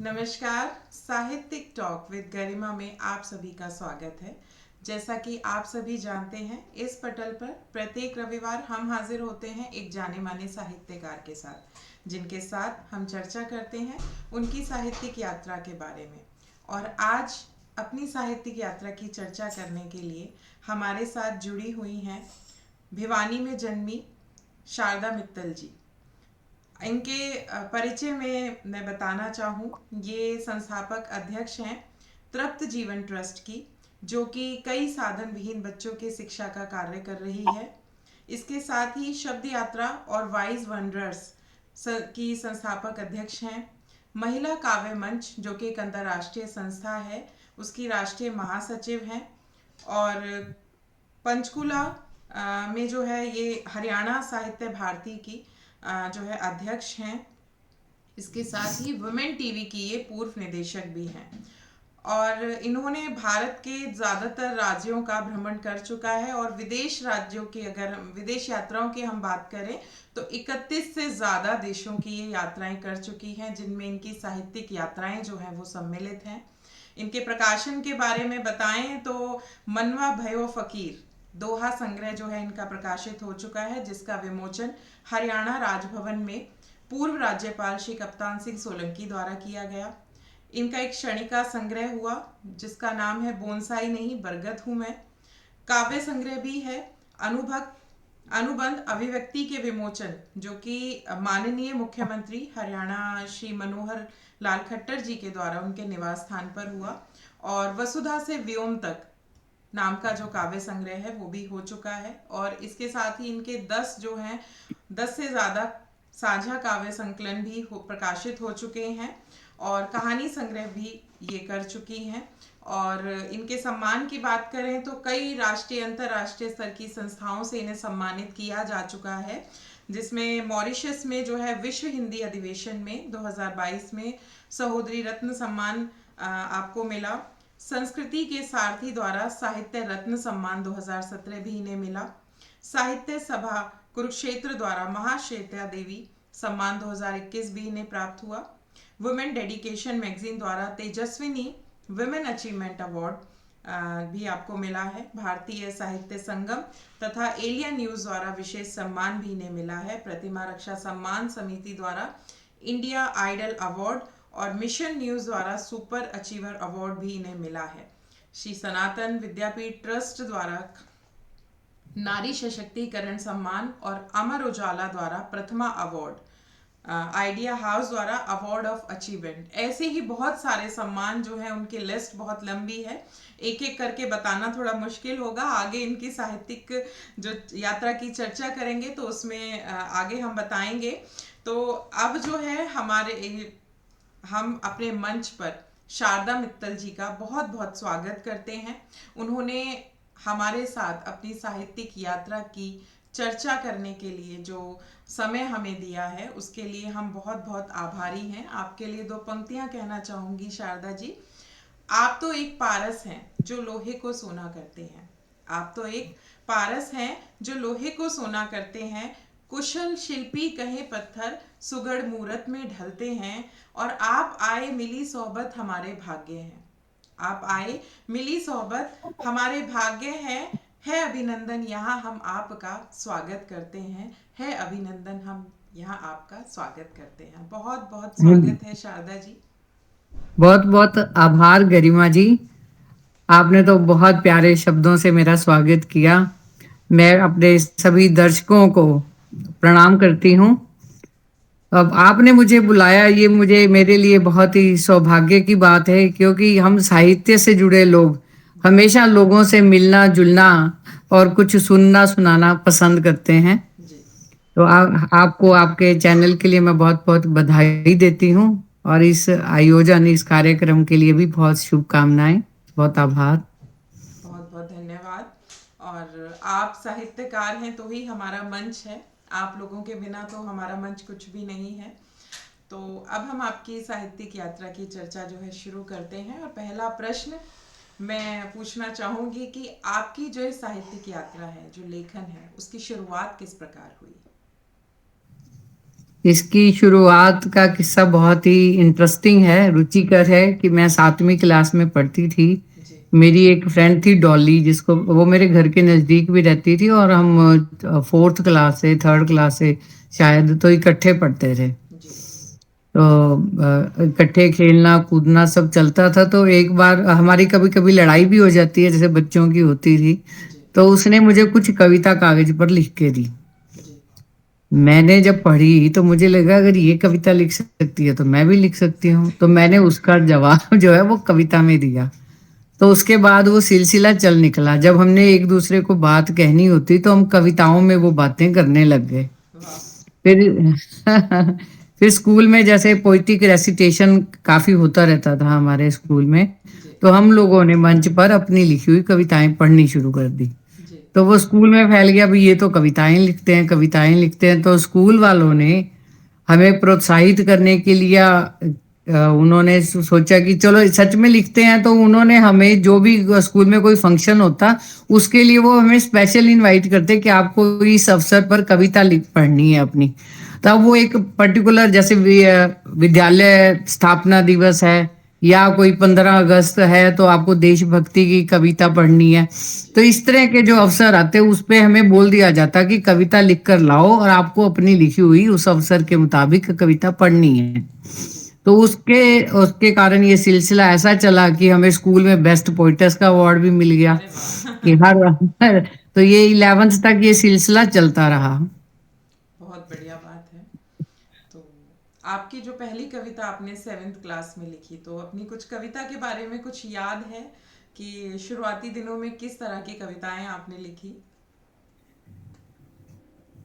नमस्कार। साहित्यिक talk with गरिमा में आप सभी का स्वागत है। जैसा कि आप सभी जानते हैं, इस पटल पर प्रत्येक रविवार हम हाजिर होते हैं एक जाने माने साहित्यकार के साथ, जिनके साथ हम चर्चा करते हैं उनकी साहित्यिक यात्रा के बारे में। और आज अपनी साहित्यिक यात्रा की चर्चा करने के लिए हमारे साथ जुड़ी हुई हैं भिवानी में जन्मी शारदा मित्तल जी। इनके परिचय में मैं बताना चाहूँ, ये संस्थापक अध्यक्ष हैं तृप्त जीवन ट्रस्ट की, जो कि कई साधन विहीन बच्चों के शिक्षा का कार्य कर रही है। इसके साथ ही शब्द यात्रा और वाइज वंडर्स की संस्थापक अध्यक्ष हैं। महिला काव्य मंच, जो कि एक अंतर्राष्ट्रीय संस्था है, उसकी राष्ट्रीय महासचिव हैं। और पंचकुला में जो है ये हरियाणा साहित्य भारती की जो है अध्यक्ष हैं। इसके साथ ही वुमेन टीवी की ये पूर्व निदेशक भी हैं। और इन्होंने भारत के ज़्यादातर राज्यों का भ्रमण कर चुका है। और विदेश राज्यों की, अगर हम विदेश यात्राओं की हम बात करें, तो 31 से ज़्यादा देशों की ये यात्राएं कर चुकी हैं, जिनमें इनकी साहित्यिक यात्राएं जो हैं वो सम्मिलित हैं। इनके प्रकाशन के बारे में बताएं तो मनवा भयो फकीर दोहा संग्रह जो है इनका प्रकाशित हो चुका है, जिसका विमोचन हरियाणा राजभवन में पूर्व राज्यपाल श्री कप्तान सिंह सोलंकी द्वारा किया गया। इनका एक क्षणिका संग्रह हुआ, जिसका नाम है बोनसाई नहीं बरगद हूं मैं। काव्य संग्रह भी है। अनुभक्त अनुबंध अभिव्यक्ति के विमोचन, जो कि माननीय मुख्यमंत्री हरियाणा श्री मनोहर लाल खट्टर जी के द्वारा उनके निवास स्थान पर हुआ। और वसुधा से व्योम तक नाम का जो काव्य संग्रह है वो भी हो चुका है। और इसके साथ ही इनके 10 जो हैं 10 से ज़्यादा साझा काव्य संकलन भी प्रकाशित हो चुके हैं। और कहानी संग्रह भी ये कर चुकी हैं। और इनके सम्मान की बात करें तो कई राष्ट्रीय अंतर्राष्ट्रीय स्तर की संस्थाओं से इन्हें सम्मानित किया जा चुका है, जिसमें मॉरिशस में जो है विश्व हिंदी अधिवेशन में 2022 में सहोदरी रत्न सम्मान आपको मिला। संस्कृति के सारथी द्वारा साहित्य रत्न सम्मान 2017 भी इन्हें मिला। साहित्य सभा कुरुक्षेत्र द्वारा महाश्वेता देवी सम्मान 2021 भी इन्हें प्राप्त हुआ। वुमेन डेडिकेशन मैगजीन द्वारा तेजस्विनी वुमेन अचीवमेंट अवार्ड भी आपको मिला है। भारतीय साहित्य संगम तथा एलिया न्यूज द्वारा विशेष सम्मान भी इन्हें मिला है। प्रतिमा रक्षा सम्मान समिति द्वारा इंडिया आइडल अवार्ड और मिशन न्यूज द्वारा सुपर अचीवर अवार्ड भी इन्हें मिला है। श्री सनातन विद्यापीठ ट्रस्ट द्वारा नारी सशक्तिकरण सम्मान और अमर उजाला द्वारा प्रथमा अवार्ड, आइडिया हाउस द्वारा अवार्ड ऑफ अचीवमेंट, ऐसे ही बहुत सारे सम्मान जो हैं उनकी लिस्ट बहुत लंबी है। एक एक करके बताना थोड़ा मुश्किल होगा। आगे इनकी साहित्यिक जो यात्रा की चर्चा करेंगे तो उसमें आगे हम बताएंगे। तो अब जो है हम अपने मंच पर शारदा मित्तल जी का बहुत बहुत स्वागत करते हैं। उन्होंने हमारे साथ अपनी साहित्यिक यात्रा की चर्चा करने के लिए जो समय हमें दिया है, उसके लिए हम बहुत बहुत आभारी हैं। आपके लिए दो पंक्तियां कहना चाहूंगी शारदा जी। आप तो एक पारस हैं जो लोहे को सोना करते हैं। आप तो एक पारस हैं जो लोहे को सोना करते हैं। कुशल शिल्पी कहे पत्थर सुगढ़ मूरत में ढलते हैं। और आप आए मिली सोहबत हमारे भाग्य हैं। आप आए मिली सोहबत हमारे भाग्य है अभिनंदन यहाँ हम आपका स्वागत करते हैं। है अभिनंदन हम यहाँ आपका स्वागत करते हैं। बहुत बहुत स्वागत है शारदा जी। बहुत बहुत आभार गरिमा जी। आपने तो बहुत प्यारे शब्दों से मेरा स्वागत किया। मैं अपने सभी दर्शकों को प्रणाम करती हूँ। अब आपने मुझे बुलाया, ये मुझे मेरे लिए बहुत ही सौभाग्य की बात है, क्योंकि हम साहित्य से जुड़े लोग हमेशा लोगों से मिलना जुलना और कुछ सुनना सुनाना पसंद करते हैं। जी तो आपको आपके चैनल के लिए मैं बहुत बहुत बधाई देती हूँ, और इस कार्यक्रम के लिए भी बहुत शुभकामनाएं। बहुत आभार। बहुत बहुत धन्यवाद। और आप साहित्यकार हैं तो ही हमारा मंच है। आप लोगों के बिना तो हमारा मंच कुछ भी नहीं है। तो अब हम आपकी साहित्यिक यात्रा की चर्चा जो है शुरू करते हैं। और पहला प्रश्न मैं पूछना चाहूंगी कि आपकी जो साहित्यिक यात्रा है, जो लेखन है, उसकी शुरुआत किस प्रकार हुई? इसकी शुरुआत का किस्सा बहुत ही इंटरेस्टिंग है, रुचिकर है कि मैं 7वीं क्लास में पढ़ती थी। जी। मेरी एक फ्रेंड थी डॉली, जिसको वो मेरे घर के नज़दीक भी रहती थी, और हम 4th क्लास से 3rd क्लास से शायद तो इकट्ठे पढ़ते थे। जी। तो इकट्ठे खेलना कूदना सब चलता था। तो एक बार हमारी कभी कभी लड़ाई भी हो जाती है, जैसे बच्चों की होती थी। जी। तो उसने मुझे कुछ कविता कागज पर लिख के दी। जी। मैंने जब पढ़ी तो मुझे लगा अगर ये कविता लिख सकती है तो मैं भी लिख सकती हूँ, तो मैंने उसका जवाब जो है वो कविता में दिया। तो उसके बाद वो सिलसिला चल निकला, जब हमने एक दूसरे को बात कहनी होती तो हम कविताओं में वो बातें करने लग गए। वाह। फिर फिर स्कूल में जैसे पोइटिक रेसिटेशन काफी होता रहता था हमारे स्कूल में, जी। तो हम लोगों ने मंच पर अपनी लिखी हुई कविताएं पढ़नी शुरू कर दी। जी। तो वो स्कूल में फैल गया, भी ये तो कविताएं लिखते हैं, कविताएं लिखते हैं। तो स्कूल वालों ने हमें प्रोत्साहित करने के लिए उन्होंने सोचा कि चलो सच में लिखते हैं। तो उन्होंने हमें जो भी स्कूल में कोई फंक्शन होता उसके लिए वो हमें स्पेशल इनवाइट करते कि आपको इस अवसर पर कविता लिख पढ़नी है अपनी। तब वो एक पर्टिकुलर जैसे विद्यालय स्थापना दिवस है या कोई 15 अगस्त है तो आपको देशभक्ति की कविता पढ़नी है। तो इस तरह के जो अवसर आते हैं उस पे हमें बोल दिया जाता कि कविता लिख कर लाओ और आपको अपनी लिखी हुई उस अवसर के मुताबिक कविता पढ़नी है। जी। तो उसके उसके कारण ये सिलसिला ऐसा चला कि हमें स्कूल में बेस्ट पोइटस का अवार्ड भी मिल गया अरे वाह। कि हर तो ये 11th तक ये सिलसिला चलता रहा। बहुत बढ़िया बात है। तो आपकी जो पहली कविता आपने 7th क्लास में लिखी, तो अपनी कुछ कविता के बारे में कुछ याद है कि शुरुआती दिनों में किस तरह की कविताएं आपने लिखी?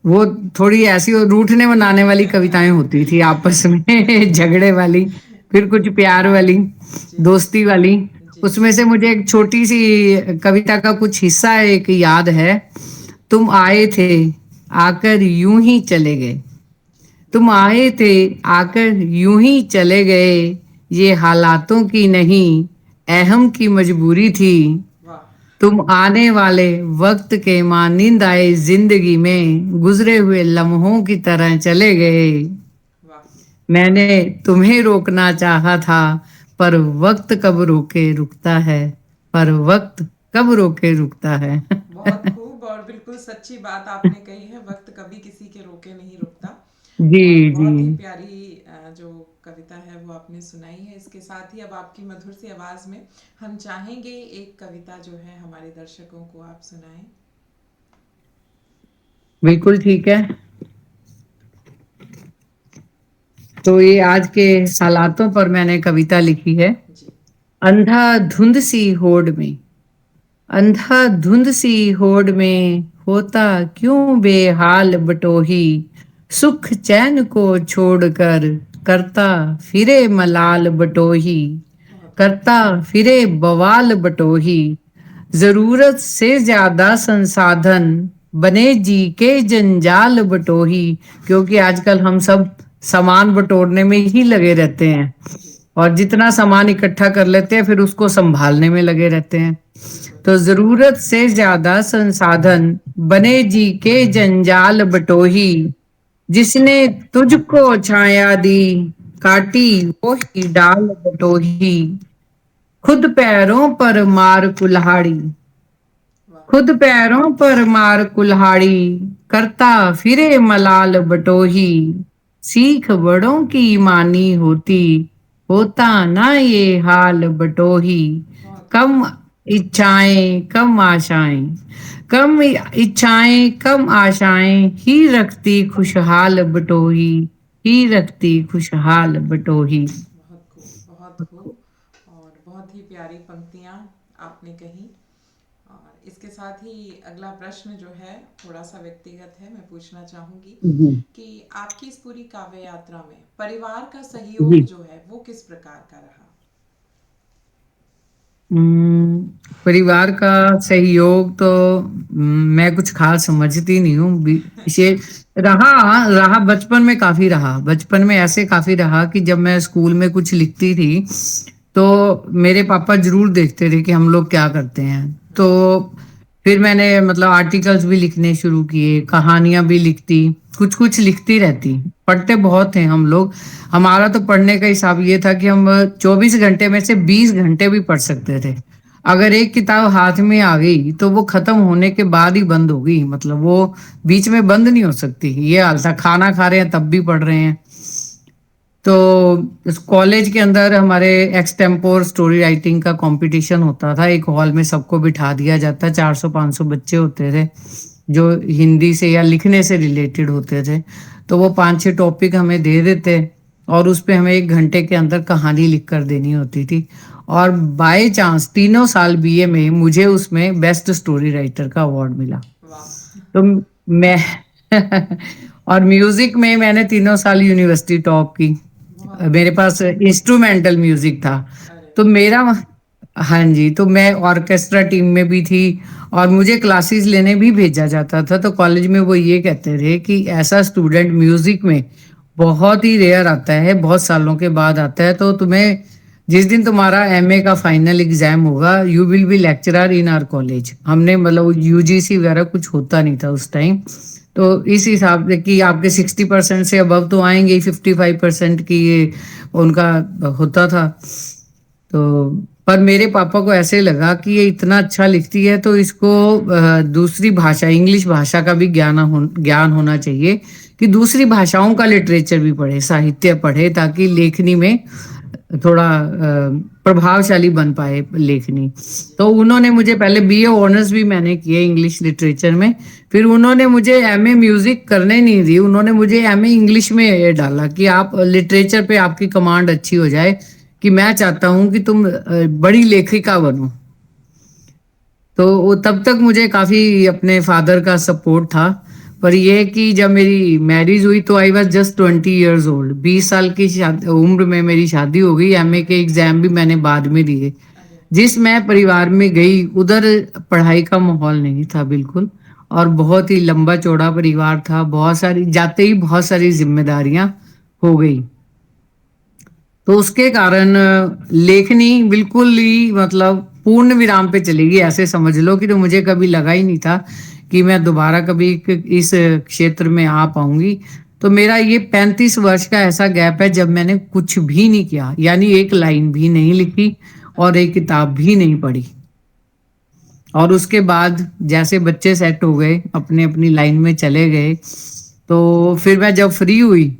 वो थोड़ी ऐसी रूठने मनाने वाली कविताएं होती थी आपस में झगड़े वाली, फिर कुछ प्यार वाली, जी। दोस्ती वाली। जी। उसमें से मुझे एक छोटी सी कविता का कुछ हिस्सा एक याद है। तुम आए थे, आकर यूं ही चले गए। तुम आए थे, आकर यूं ही चले गए। ये हालातों की नहीं, अहम की मजबूरी थी। वाह। तुम आने वाले वक्त के मानिंद आए जिंदगी में, गुजरे हुए लम्हों की तरह चले गए। वाह। मैंने तुम्हें रोकना चाहा था, पर वक्त कब रोके रुकता है। पर वक्त कब रोके रुकता है। बहुत खूब और बिल्कुल सच्ची बात आपने कही है, वक्त कभी किसी के रोके नहीं रुकता। जी और जी। बहुत ही प्यारी जो कविता है वो आपने सुनाई है। इसके साथ ही अब आपकी मधुर सी आवाज में हम चाहेंगे एक कविता जो है हमारे दर्शकों को आप सुनाएं। बिल्कुल ठीक है। तो ये आज के हालातों पर मैंने कविता लिखी है। जी। अंधा धुंध सी होड़ में, अंधा धुंध सी होड़ में होता क्यों बेहाल बटोही। सुख चैन को छोड़कर करता फिरे मलाल बटोही। बहुत खूब। करता फिरे बवाल बटोही। जरूरत से ज्यादा संसाधन बने जी के जंजाल बटोही। क्योंकि आजकल हम सब सामान बटोरने में ही लगे रहते हैं, जी। और जितना सामान इकट्ठा कर लेते हैं फिर उसको संभालने में लगे रहते हैं। बिल्कुल। तो जरूरत से ज्यादा संसाधन बने जी के जंजाल बटोही। जिसने तुझको छाया दी, काटी वो ही डाल बटोही। खुद पैरों पर मार कुल्हाड़ी, वाह। खुद पैरों पर मार कुल्हाड़ी। करता फिरे मलाल बटोही। सीख बड़ों की मानी होती, होता ना ये हाल बटोही। बहुत खूब। कम इच्छाएं कम आशाएं, कम इच्छाएं कम आशाएं ही रखती खुशहाल बटोही। ही रखती खुशहाल बटोही। बहुत खूब। बहुत खूब और बहुत ही प्यारी पंक्तियाँ आपने कही। और इसके साथ ही अगला प्रश्न जो है थोड़ा सा व्यक्तिगत है, मैं पूछना चाहूँगी जी कि आपकी इस पूरी काव्य यात्रा में परिवार का जी। सहयोग जो है वो किस प्रकार का रहा? परिवार का सहयोग तो मैं कुछ खास समझती नहीं हूँ। विशेष रहा रहा बचपन में काफी रहा। बचपन में ऐसे काफी रहा कि जब मैं स्कूल में कुछ लिखती थी तो मेरे पापा जरूर देखते थे कि हम लोग क्या करते हैं। तो फिर मैंने मतलब आर्टिकल्स भी लिखने शुरू किए, कहानियां भी लिखती, कुछ कुछ लिखती रहती। पढ़ते बहुत थे हम लोग। हमारा तो पढ़ने का हिसाब ये था कि हम 24 घंटे में से 20 घंटे भी पढ़ सकते थे। अगर एक किताब हाथ में आ गई तो वो खत्म होने के बाद ही बंद होगी, मतलब वो बीच में बंद नहीं हो सकती। ये हाल था, खाना खा रहे हैं तब भी पढ़ रहे हैं। तो इस कॉलेज के अंदर हमारे एक्सटेम्पोर स्टोरी राइटिंग का कंपटीशन होता था। एक हॉल में सबको बिठा दिया जाता, 400-500 बच्चे होते थे जो हिंदी से या लिखने से रिलेटेड होते थे। तो वो 5-6 टॉपिक हमें दे देते और उस पे हमें 1 घंटे के अंदर कहानी लिख कर देनी होती थी। और बाय चांस तीनों साल बीए में मुझे उसमें बेस्ट स्टोरी राइटर का अवार्ड मिला। वाह। तो मैं और म्यूजिक में मैंने तीनों साल यूनिवर्सिटी टॉप की। बहुत मेरे बढ़िया। पास इंस्ट्रूमेंटल म्यूजिक था। अरे तो वाह। मेरा, हाँ जी, तो मैं ऑर्केस्ट्रा टीम में भी थी और मुझे क्लासेस लेने भी भेजा जाता था। तो कॉलेज में वो ये कहते थे कि ऐसा स्टूडेंट म्यूजिक में बहुत ही रेयर आता है, बहुत सालों के बाद आता है। तो तुम्हें जिस दिन तुम्हारा एमए का फाइनल एग्जाम होगा, you will be lecturer in our college. हमने मतलब यूजीसी वगैरह कुछ होता नहीं था उस टाइम। तो इस हिसाब से कि आपके 60% से अबव तो आएंगे, 55% की ये उनका होता था। तो पर मेरे पापा को ऐसे लगा कि ये इतना अच्छा लिखती है तो इसको दूसरी भाषा, इंग्लिश भाषा का भी ज्ञान होना चाहिए, कि दूसरी भाषाओं का लिटरेचर भी पढ़े, साहित्य पढ़े, ताकि लेखनी में थोड़ा प्रभावशाली बन पाए लेखनी। जी। तो उन्होंने मुझे पहले बीए ऑनर्स भी मैंने किए इंग्लिश लिटरेचर में। फिर उन्होंने मुझे एमए म्यूजिक करने नहीं दी, उन्होंने मुझे एमए इंग्लिश में ये डाला कि आप लिटरेचर पे आपकी कमांड अच्छी हो जाए, कि मैं चाहता हूं कि तुम बड़ी लेखिका बनो। तो वो तब तक मुझे काफी अपने फादर का सपोर्ट था। पर ये कि जब मेरी मैरिज हुई तो I was just 20 years old. 20 साल की उम्र में मेरी शादी हो गई। एमए के एग्जाम भी मैंने बाद में दिए। अरे जिस मैं परिवार में गई उधर पढ़ाई का माहौल नहीं था बिल्कुल। और बहुत ही लंबा चौड़ा परिवार था, बहुत सारी जाते ही बहुत सारी जिम्मेदारियां हो गई। तो उसके कारण लेखनी बिल्कुल ही मतलब पूर्ण विराम पे चली गई, ऐसे समझ लो। कि तो मुझे कभी लगा ही नहीं था कि मैं दोबारा कभी इस क्षेत्र में आ पाऊंगी। तो मेरा ये 35 वर्ष का ऐसा गैप है जब मैंने कुछ भी नहीं किया, यानी एक लाइन भी नहीं लिखी और एक किताब भी नहीं पढ़ी। और उसके बाद जैसे बच्चे सेट हो गए, अपने अपनी लाइन में चले गए, तो फिर मैं जब फ्री हुई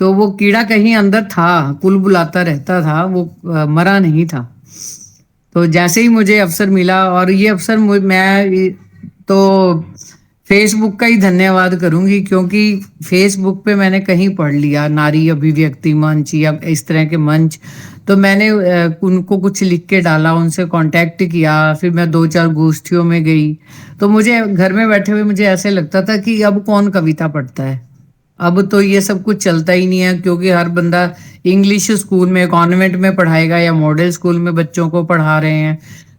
तो वो कीड़ा कहीं अंदर था, कुल बुलाता रहता था, वो मरा नहीं था। तो जैसे ही मुझे अवसर मिला, और ये अवसर तो फेसबुक का ही धन्यवाद करूंगी, क्योंकि फेसबुक पे मैंने कहीं पढ़ लिया नारी अभिव्यक्ति मंच या इस तरह के मंच। तो मैंने उनको कुछ लिख के डाला, उनसे कांटेक्ट किया, फिर मैं 2-4 गोष्ठियों में गई। तो मुझे घर में बैठे हुए मुझे ऐसे लगता था कि अब कौन कविता पढ़ता है। अब तो ये सब कुछ चलता ही नहीं है, क्योंकि हर बंदा इंग्लिश स्कूल में, कॉन्वेंट में पढ़ाएगा या मॉडल स्कूल में बच्चों को पढ़ा रहे हैं।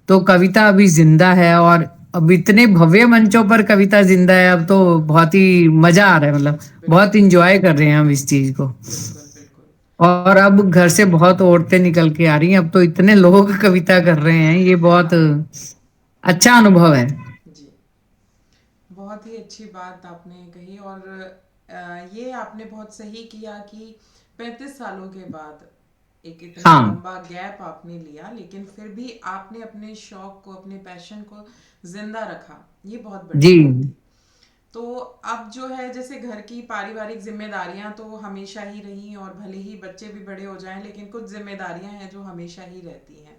तो कविता अभी जिंदा है, और अब इतने भव्य मंचों पर कविता जिंदा है। अब तो बहुत ही मजा आ रहा है, मतलब बहुत बिल्कुल इंजॉय कर रहे हैं हम इस चीज को। बिल्कुल। बिल्कुल। और अब घर से बहुत औरतें निकल के आ रही हैं, अब तो इतने लोग कविता कर रहे हैं, ये बहुत अच्छा अनुभव है। जी। बहुत ही अच्छी बात आपने कही। और ये आपने बहुत सही किया कि 35 सालों के बाद एक इतना हाँ लंबा गैप आपने लिया, लेकिन फिर भी आपने अपने शौक को, अपने पैशन को जिंदा रखा। ये बहुत बड़ी जी। बात थी। तो अब जो है, जैसे घर की पारिवारिक जिम्मेदारियां तो हमेशा ही रही, और भले ही बच्चे भी बड़े हो जाएं, लेकिन कुछ जिम्मेदारियां हैं जो हमेशा ही रहती हैं।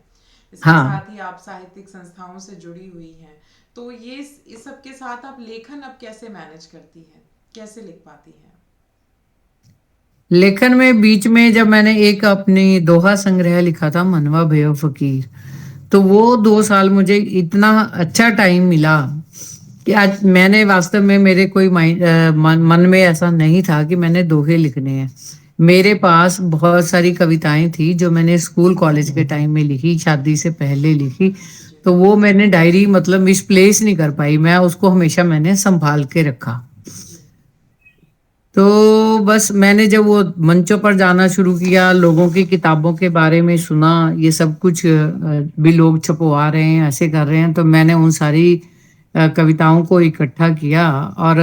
इसके हाँ, साथ ही आप साहित्यिक संस्थाओं से जुड़ी हुई हैं। तो ये इस सब के साथ आप लेखन अब कैसे मैनेज करती हैं, कैसे लिख पाती हैं? लेखन में बीच में जब मैंने एक अपनी दोहा संग्रह लिखा था, मनवा भयो फकीर, तो वो 2 साल मुझे इतना अच्छा टाइम मिला कि आज मैंने वास्तव में मेरे कोई मन में ऐसा नहीं था कि मैंने दोहे लिखने हैं। मेरे पास बहुत सारी कविताएं थी जो मैंने स्कूल कॉलेज के टाइम में लिखी, शादी से पहले लिखी। जी। तो वो मैंने डायरी मतलब मिसप्लेस नहीं कर पाई, मैं उसको हमेशा मैंने संभाल के रखा। जी। तो बस मैंने जब वो मंचों पर जाना शुरू किया, लोगों की किताबों के बारे में सुना, ये सब कुछ भी लोग छपवा रहे हैं, ऐसे कर रहे हैं, तो मैंने उन सारी कविताओं को इकट्ठा किया। और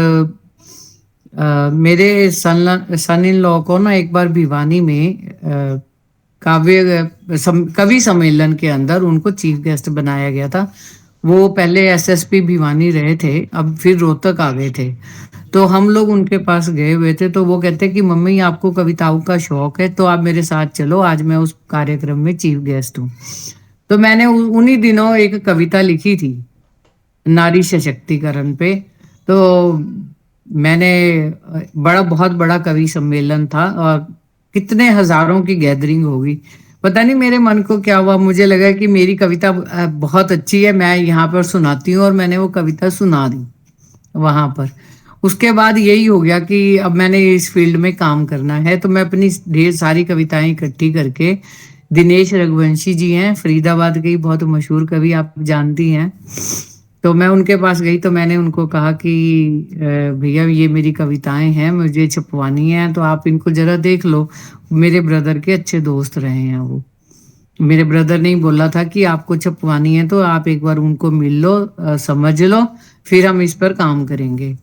मेरे सन इन लॉ को ना एक बार भिवानी में कवि सम्मेलन के अंदर उनको चीफ गेस्ट बनाया गया था। वो पहले एसएसपी भिवानी रहे थे, अब फिर रोहतक आ गए थे। तो हम लोग उनके पास गए हुए थे, तो वो कहते कि मम्मी आपको कविताओं का शौक है तो आप मेरे साथ चलो, आज मैं उस कार्यक्रम में चीफ गेस्ट हूँ। तो मैंने उन्हीं दिनों एक कविता लिखी थी नारी सशक्तिकरण पे। तो मैंने बहुत बड़ा कवि सम्मेलन था और कितने हजारों की गैदरिंग होगी। पता नहीं मेरे मन को क्या हुआ, मुझे लगा कि मेरी कविता बहुत अच्छी है, मैं यहाँ पर सुनाती हूँ, और मैंने वो कविता सुना दी वहां पर। उसके बाद यही हो गया कि अब मैंने इस फील्ड में काम करना है, तो मैं अपनी ढेर सारी कविताएं इकट्ठी करके, दिनेश रघुवंशी जी हैं फरीदाबाद के, बहुत मशहूर कवि, आप जानती हैं, तो मैं उनके पास गई। तो मैंने उनको कहा कि भैया ये मेरी कविताएं हैं, मुझे छपवानी है, तो आप इनको जरा देख लो। मेरे ब्रदर के अच्छे दोस्त रहे हैं वो। मेरे ब्रदर ने ही बोला था कि आपको छपवानी है तो आप एक बार उनको मिल लो, समझ लो, फिर हम इस पर काम करेंगे।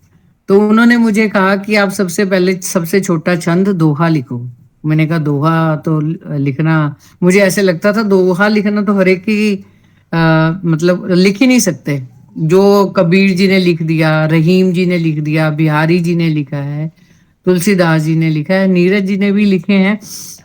तो उन्होंने मुझे कहा कि आप सबसे पहले सबसे छोटा छंद दोहा लिखो। मैंने कहा दोहा तो लिखना, मुझे ऐसे लगता था दोहा लिखना तो हर एक की मतलब लिख ही नहीं सकते। जो कबीर जी ने लिख दिया, रहीम जी ने लिख दिया, बिहारी जी ने लिखा है, तुलसीदास जी ने लिखा है, नीरज जी ने भी लिखे हैं,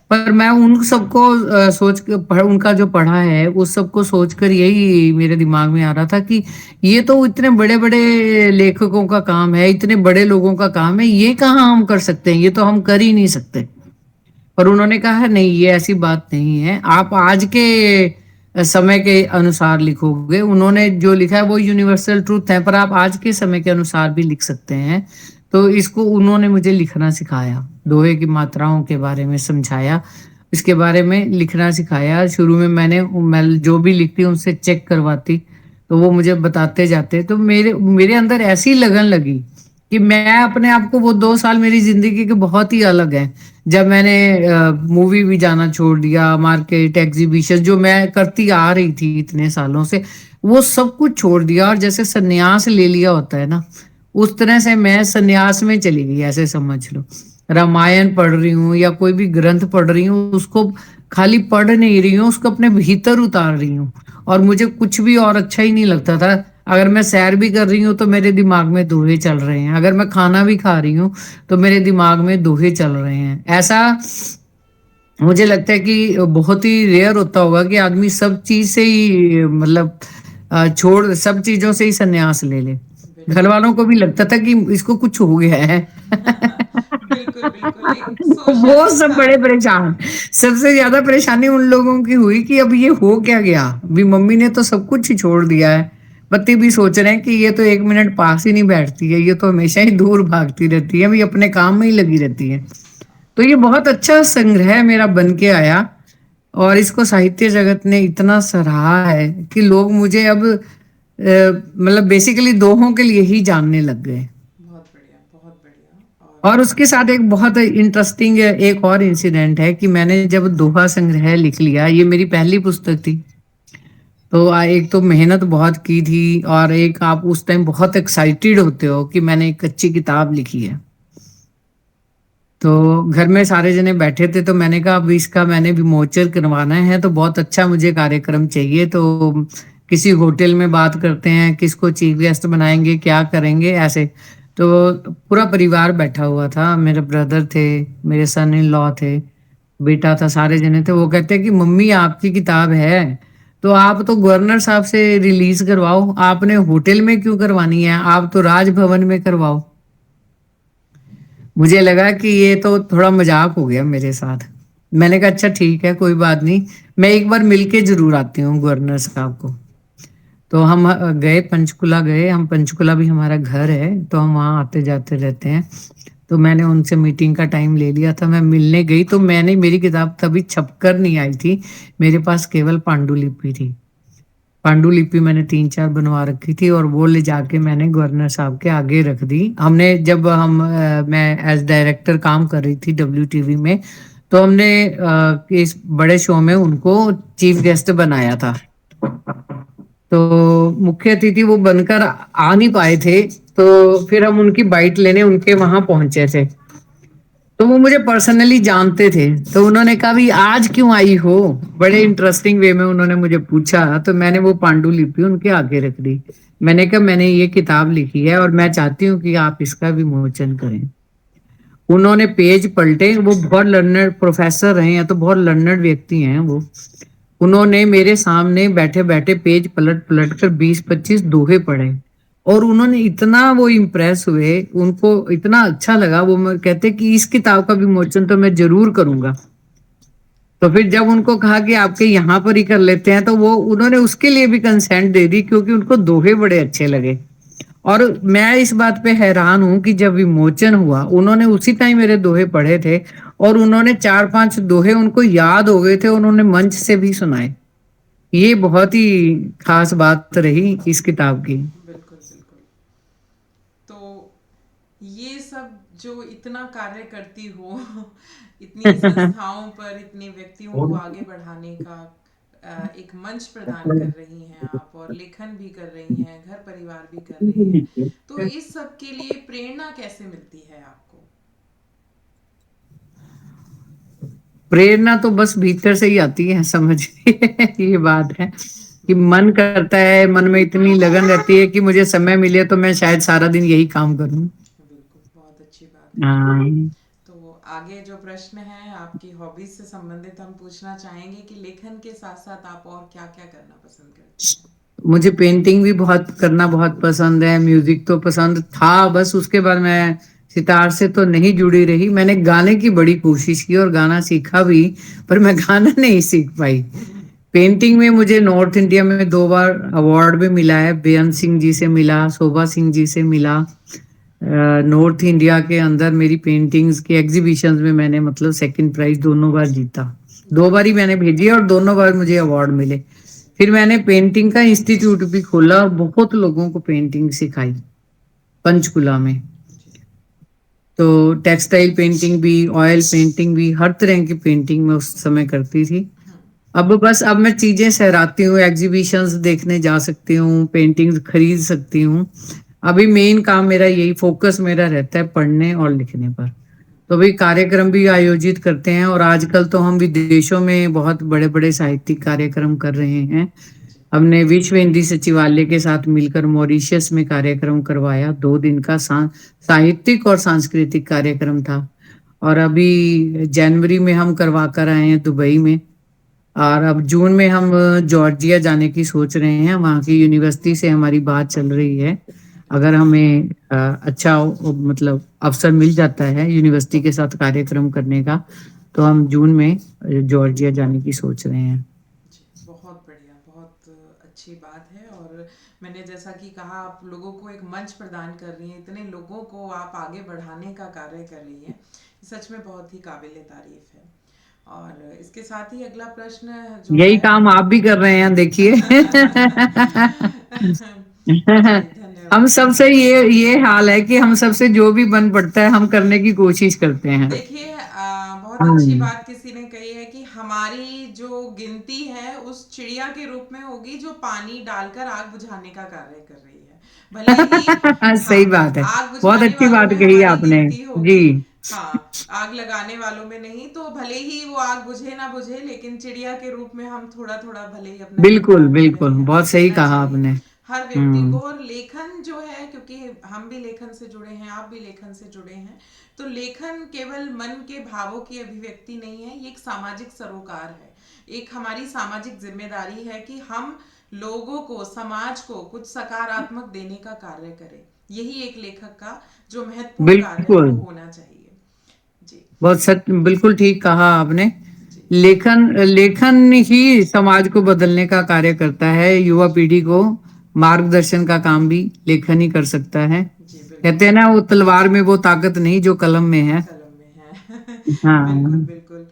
पर मैं उन सबको सोच के उनका जो पढ़ा है उस सबको सोचकर यही मेरे दिमाग में आ रहा था कि ये तो इतने बड़े बड़े लेखकों का काम है, इतने बड़े लोगों का काम है, ये कहाँ हम कर सकते हैं, ये तो हम कर ही नहीं सकते। पर उन्होंने कहा है नहीं, ये ऐसी बात नहीं है, आप आज के समय के अनुसार लिखोगे। उन्होंने जो लिखा है वो यूनिवर्सल ट्रूथ है, पर आप आज के समय के अनुसार भी लिख सकते हैं। तो इसको उन्होंने मुझे लिखना सिखाया, दोहे की मात्राओं के बारे में समझाया, इसके बारे में लिखना सिखाया। शुरू में मैं जो भी लिखती उनसे चेक करवाती, तो वो मुझे बताते जाते। तो मेरे मेरे अंदर ऐसी लगन लगी कि मैं अपने आप को, वो 2 साल मेरी जिंदगी के बहुत ही अलग है। जब मैंने मूवी भी जाना छोड़ दिया, मार्केट एग्जीबिशन जो मैं करती आ रही थी इतने सालों से, वो सब कुछ छोड़ दिया और जैसे संन्यास ले लिया होता है ना, उस तरह से मैं संन्यास में चली गई, ऐसे समझ लो। रामायण पढ़ रही हूँ या कोई भी ग्रंथ पढ़ रही हूँ, उसको खाली पढ़ नहीं रही हूँ, उसको अपने भीतर उतार रही हूँ। और मुझे कुछ भी और अच्छा ही नहीं लगता था। अगर मैं सैर भी कर रही हूँ तो मेरे दिमाग में दोहे चल रहे हैं, अगर मैं खाना भी खा रही हूँ तो मेरे दिमाग में दोहे चल रहे हैं। ऐसा मुझे लगता है कि बहुत ही रेयर होता होगा कि आदमी सब चीज से ही मतलब छोड़, सब चीजों से ही संन्यास ले ले। घर वालों को भी लगता था कि इसको कुछ हो गया है। बिल्कुल बिल्कुल एक वो सोशल सब सा। बड़े परेशान। सबसे ज्यादा परेशानी उन लोगों की हुई कि अब ये हो क्या गया, भी मम्मी ने तो सब कुछ ही छोड़ दिया है। पति भी सोच रहे हैं कि ये तो 1 मिनट पास ही नहीं बैठती है, ये तो हमेशा ही दूर भागती रहती है, भी अपने काम में ही लगी रहती है। तो ये बहुत अच्छा संग्रह मेरा बन के आया, और इसको साहित्य जगत ने इतना सराहा है कि लोग मुझे अब मतलब बेसिकली दोहों के लिए ही जानने लग गए। बहुत बढ़िया, बहुत बढ़िया। और और उसके साथ एक बहुत इंटरेस्टिंग एक और इंसिडेंट है कि मैंने जब दोहा संग्रह लिख लिया, ये मेरी पहली पुस्तक थी, तो एक तो मेहनत बहुत की थी, और एक आप उस टाइम बहुत एक्साइटेड होते हो कि मैंने एक अच्छी किताब लिखी है। तो घर में सारे जने बैठे थे, तो मैंने कहा अब इसका मैंने विमोचन करवाना है, तो बहुत अच्छा मुझे कार्यक्रम चाहिए, तो किसी होटल में बात करते हैं किसको चीफ गेस्ट बनाएंगे, क्या करेंगे, ऐसे। तो पूरा परिवार बैठा हुआ था, मेरे ब्रदर थे, मेरे सन इन लॉ थे, बेटा था, सारे जने थे। वो कहते कि मम्मी आपकी किताब है तो आप तो गवर्नर साहब से रिलीज करवाओ, आपने होटल में क्यों करवानी है, आप तो राजभवन में करवाओ। मुझे लगा कि ये तो थोड़ा मजाक हो गया मेरे साथ। मैंने कहा अच्छा ठीक है, कोई बात नहीं, मैं एक बार मिलके जरूर आती हूँ गवर्नर साहब को। तो हम गए, पंचकुला गए हम, पंचकुला भी हमारा घर है, तो हम वहाँ आते जाते रहते हैं। तो मैंने उनसे मीटिंग का टाइम ले लिया था, मैं मिलने गई, तो मैंने, मेरी किताब तभी छपकर नहीं आई थी, मेरे पास केवल पांडुलिपि थी। पांडुलिपि मैंने 3-4 बनवा रखी थी, और वो ले जाके मैंने गवर्नर साहब के आगे रख दी। हमने जब मैं एज डायरेक्टर काम कर रही थी WTV में, तो हमने इस बड़े शो में उनको चीफ गेस्ट बनाया था। तो मुख्य अतिथि वो बनकर आ नहीं पाए थे, तो फिर हम उनकी बाइट लेने उनके वहां पहुंचे थे। तो वो मुझे पर्सनली जानते थे, तो उन्होंने कहा भी आज क्यों आई हो, बड़े इंटरेस्टिंग वे में उन्होंने मुझे पूछा। तो मैंने वो पांडुलिपि उनके आगे रख दी। मैंने कहा मैंने ये किताब लिखी है और मैं चाहती हूँ कि आप इसका विमोचन करें। उन्होंने पेज पलटे, वो बहुत लर्नड प्रोफेसर रहे हैं, तो बहुत लर्नड व्यक्ति हैं वो। उन्होंने मेरे सामने बैठे बैठे पेज पलट पलट कर 20-25 दोहे पढ़े, और उन्होंने इतना वो इम्प्रेस हुए, उनको इतना अच्छा लगा। वो कहते कि इस किताब का विमोचन तो मैं जरूर करूंगा। तो फिर जब उनको कहा कि आपके यहाँ पर ही कर लेते हैं, तो वो उन्होंने उसके लिए भी कंसेंट दे दी, क्योंकि उनको दोहे बड़े अच्छे लगे। और मैं इस बात पे हैरान हूं कि जब विमोचन हुआ, उन्होंने उसी टाइम मेरे दोहे पढ़े थे, और उन्होंने 4-5 दोहे उनको याद हो गए थे, उन्होंने मंच से भी सुनाए। ये बहुत ही खास बात रही इस किताब की। बिल्कुल बिल्कुल। तो ये सब जो इतना कार्य करती हो इतनी संस्थाओं पर इतने व्यक्तियों को आगे बढ़ाने का एक मंच प्रदान कर रही हैं आप, और लेखन भी कर रही हैं, घर परिवार भी कर रही हैं, तो इस सब के लिए प्रेरणा कैसे मिलती है आपको? प्रेरणा तो बस भीतर से ही आती है, समझिए ये बात है कि मन करता है, मन में इतनी लगन रहती है कि मुझे समय मिले तो मैं शायद सारा दिन यही काम करूं। बिल्कुल, बहुत अच्छी बात है। हाँ। तो आगे जो प्रश्न है आपकी हॉबीज से संबंधित, हम पूछना चाहेंगे कि लेखन के साथ साथ आप और क्या क्या करना पसंद करती हैं? मुझे पेंटिंग भी बहुत करना बहुत पसंद है, म्यूजिक तो पसंद था, बस उसके बाद मैं सितार से तो नहीं जुड़ी रही। मैंने गाने की बड़ी कोशिश की और गाना सीखा भी, पर मैं गाना नहीं सीख पाई। पेंटिंग में मुझे नॉर्थ इंडिया में 2 बार अवार्ड भी मिला है, बेअंत सिंह जी से मिला, शोभा सिंह जी से मिला। नॉर्थ इंडिया के अंदर मेरी पेंटिंग्स के एग्जीबिशंस में मैंने मतलब सेकंड प्राइज दोनों बार जीता। 2 बार ही मैंने भेजी है और दोनों बार मुझे अवार्ड मिले। फिर मैंने पेंटिंग का इंस्टीट्यूट भी खोला और बहुत लोगों को पेंटिंग सिखाई पंचकुला में। जी। तो टेक्सटाइल पेंटिंग भी, ऑयल पेंटिंग भी, हर तरह की पेंटिंग मैं उस समय करती थी। अब बस अब मैं चीजें सहराती हूँ, एग्जीबिशंस देखने जा सकती हूँ, पेंटिंग्स खरीद सकती हूँ। अभी मेन काम मेरा यही, फोकस मेरा रहता है पढ़ने और लिखने पर। तो भी कार्यक्रम भी आयोजित करते हैं, और आजकल तो हम विदेशों में बहुत बड़े बड़े साहित्यिक कार्यक्रम कर रहे हैं। जी। हमने विश्व हिंदी सचिवालय के साथ मिलकर मॉरिशस में कार्यक्रम करवाया, 2 दिन का साहित्यिक और सांस्कृतिक कार्यक्रम था। और अभी जनवरी में हम करवा कर आए हैं दुबई में, और अब जून में हम जॉर्जिया जाने की सोच रहे हैं। वहाँ की यूनिवर्सिटी से हमारी बात चल रही है। अगर हमें अच्छा मतलब अवसर मिल जाता है यूनिवर्सिटी के साथ कार्यक्रम करने का, तो हम जून में जॉर्जिया जाने की सोच रहे हैं। जी, बहुत बढ़िया, बहुत अच्छी बात है। और मैंने जैसा कि कहा, आप लोगों को एक मंच प्रदान कर रही हैं, इतने लोगों को आप आगे बढ़ाने का कार्य कर रही हैं, सच में बहुत ही काबिल तारीफ है। और इसके साथ ही अगला प्रश्न जो यही है काम आप भी कर रहे हैं, देखिए। जी, हम धन्यवाद सबसे धन्यवाद। ये हाल है कि हम सबसे जो भी बन पड़ता है हम करने की कोशिश करते हैं। देखिए, बहुत अच्छी हाँ। बात किसी ने कही है कि हमारी जो गिनती है उस चिड़िया के रूप में होगी जो पानी डालकर आग बुझाने का कार्य कर रही है। भले ही, हाँ, सही बात है। आग बहुत बुझाने अच्छी वालों बात में कही हमारी आपने। गिनती जी। होगी। हाँ, आग लगाने वालों में नहीं, तो भले ही वो आग बुझे ना बुझे, लेकिन चिड़िया के रूप में हम थोड़ा थोड़ा भले ही अपना बिल्कुल योगदान दे रहे बिल्कुल, हैं, और बहुत सही देना कहा चाहिए आपने। हर व्यक्ति को। हम्म। और लेखन जो है, क्योंकि हम भी लेखन से जुड़े हैं, आप भी लेखन से जुड़े हैं, तो लेखन केवल मन के भावों की अभिव्यक्ति नहीं है, ये एक सामाजिक सरोकार है। एक हमारी सामाजिक जिम्मेदारी है कि हम लोगों को, समाज को कुछ सकारात्मक देने का कार्य करें। यही एक लेखक का जो महत्वपूर्ण कार्य है बिल्कुल, वो होना चाहिए। जी। बहुत सच, बिल्कुल ठीक कहा आपने। जी। लेखन लेखन ही समाज को बदलने का कार्य करता है। युवा पीढ़ी को मार्गदर्शन का काम भी लेखन ही कर सकता है। जी कहते बिल्कुल। हैं ना, वो तलवार में वो ताकत नहीं जो कलम में है। कलम में है। बिल्कुल हाँ। बिल्कुल।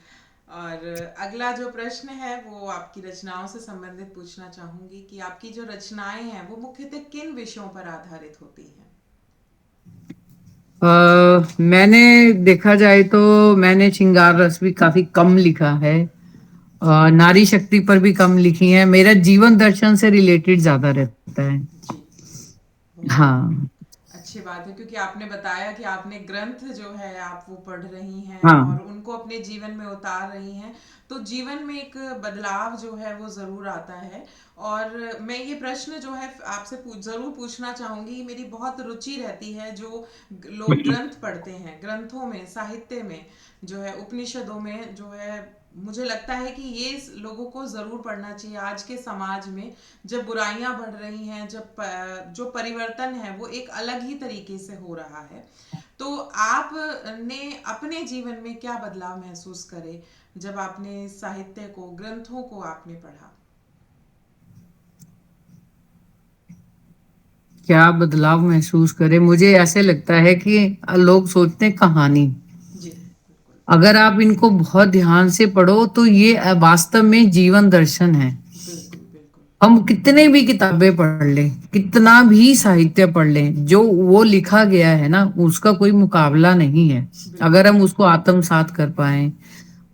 और अगला जो प्रश्न है वो आपकी रचनाओं से संबंधित पूछना चाहूंगी कि आपकी जो रचनाएं हैं वो मुख्यतः किन विषयों पर आधारित होती हैं? मैंने देखा जाए तो मैंने श्रृंगार रस भी काफी कम लिखा है, नारी शक्ति पर भी कम लिखी हैं। मेरा जीवन दर्शन से रिलेटेड ज्यादा रहता है। जी, बहुत हाँ। अच्छी बात है, क्योंकि आपने बताया कि आपने ग्रंथ जो है आप वो पढ़ रही हैं और हाँ। उनको अपने जीवन में उतार रही हैं, तो जीवन में एक बदलाव जो है वो ज़रूर आता है। और मैं ये प्रश्न जो है आपसे ज़रूर पूछना चाहूँगी, मेरी बहुत रुचि रहती है जो लोग ग्रंथ पढ़ते हैं, ग्रंथों में, साहित्य में जो है, उपनिषदों में जो है, मुझे लगता है कि ये लोगों को ज़रूर पढ़ना चाहिए। आज के समाज में जब बुराइयां बढ़ रही हैं, जब जो परिवर्तन है वो एक अलग ही तरीके से हो रहा है, तो आपने अपने जीवन में क्या बदलाव महसूस करे जब आपने साहित्य को, ग्रंथों को आपने पढ़ा? क्या बदलाव महसूस करे? मुझे ऐसे लगता है कि लोग सोचते हैं कहानी। जी बिल्कुल। अगर आप इनको बहुत ध्यान से पढ़ो तो ये वास्तव में जीवन दर्शन है। बिल्कुल बिल्कुल। हम कितने भी किताबें पढ़ लें, कितना भी साहित्य पढ़ लें, जो वो लिखा गया है ना, उसका कोई मुकाबला नहीं है। बिल्कुल अगर हम उसको आत्मसात कर पाए,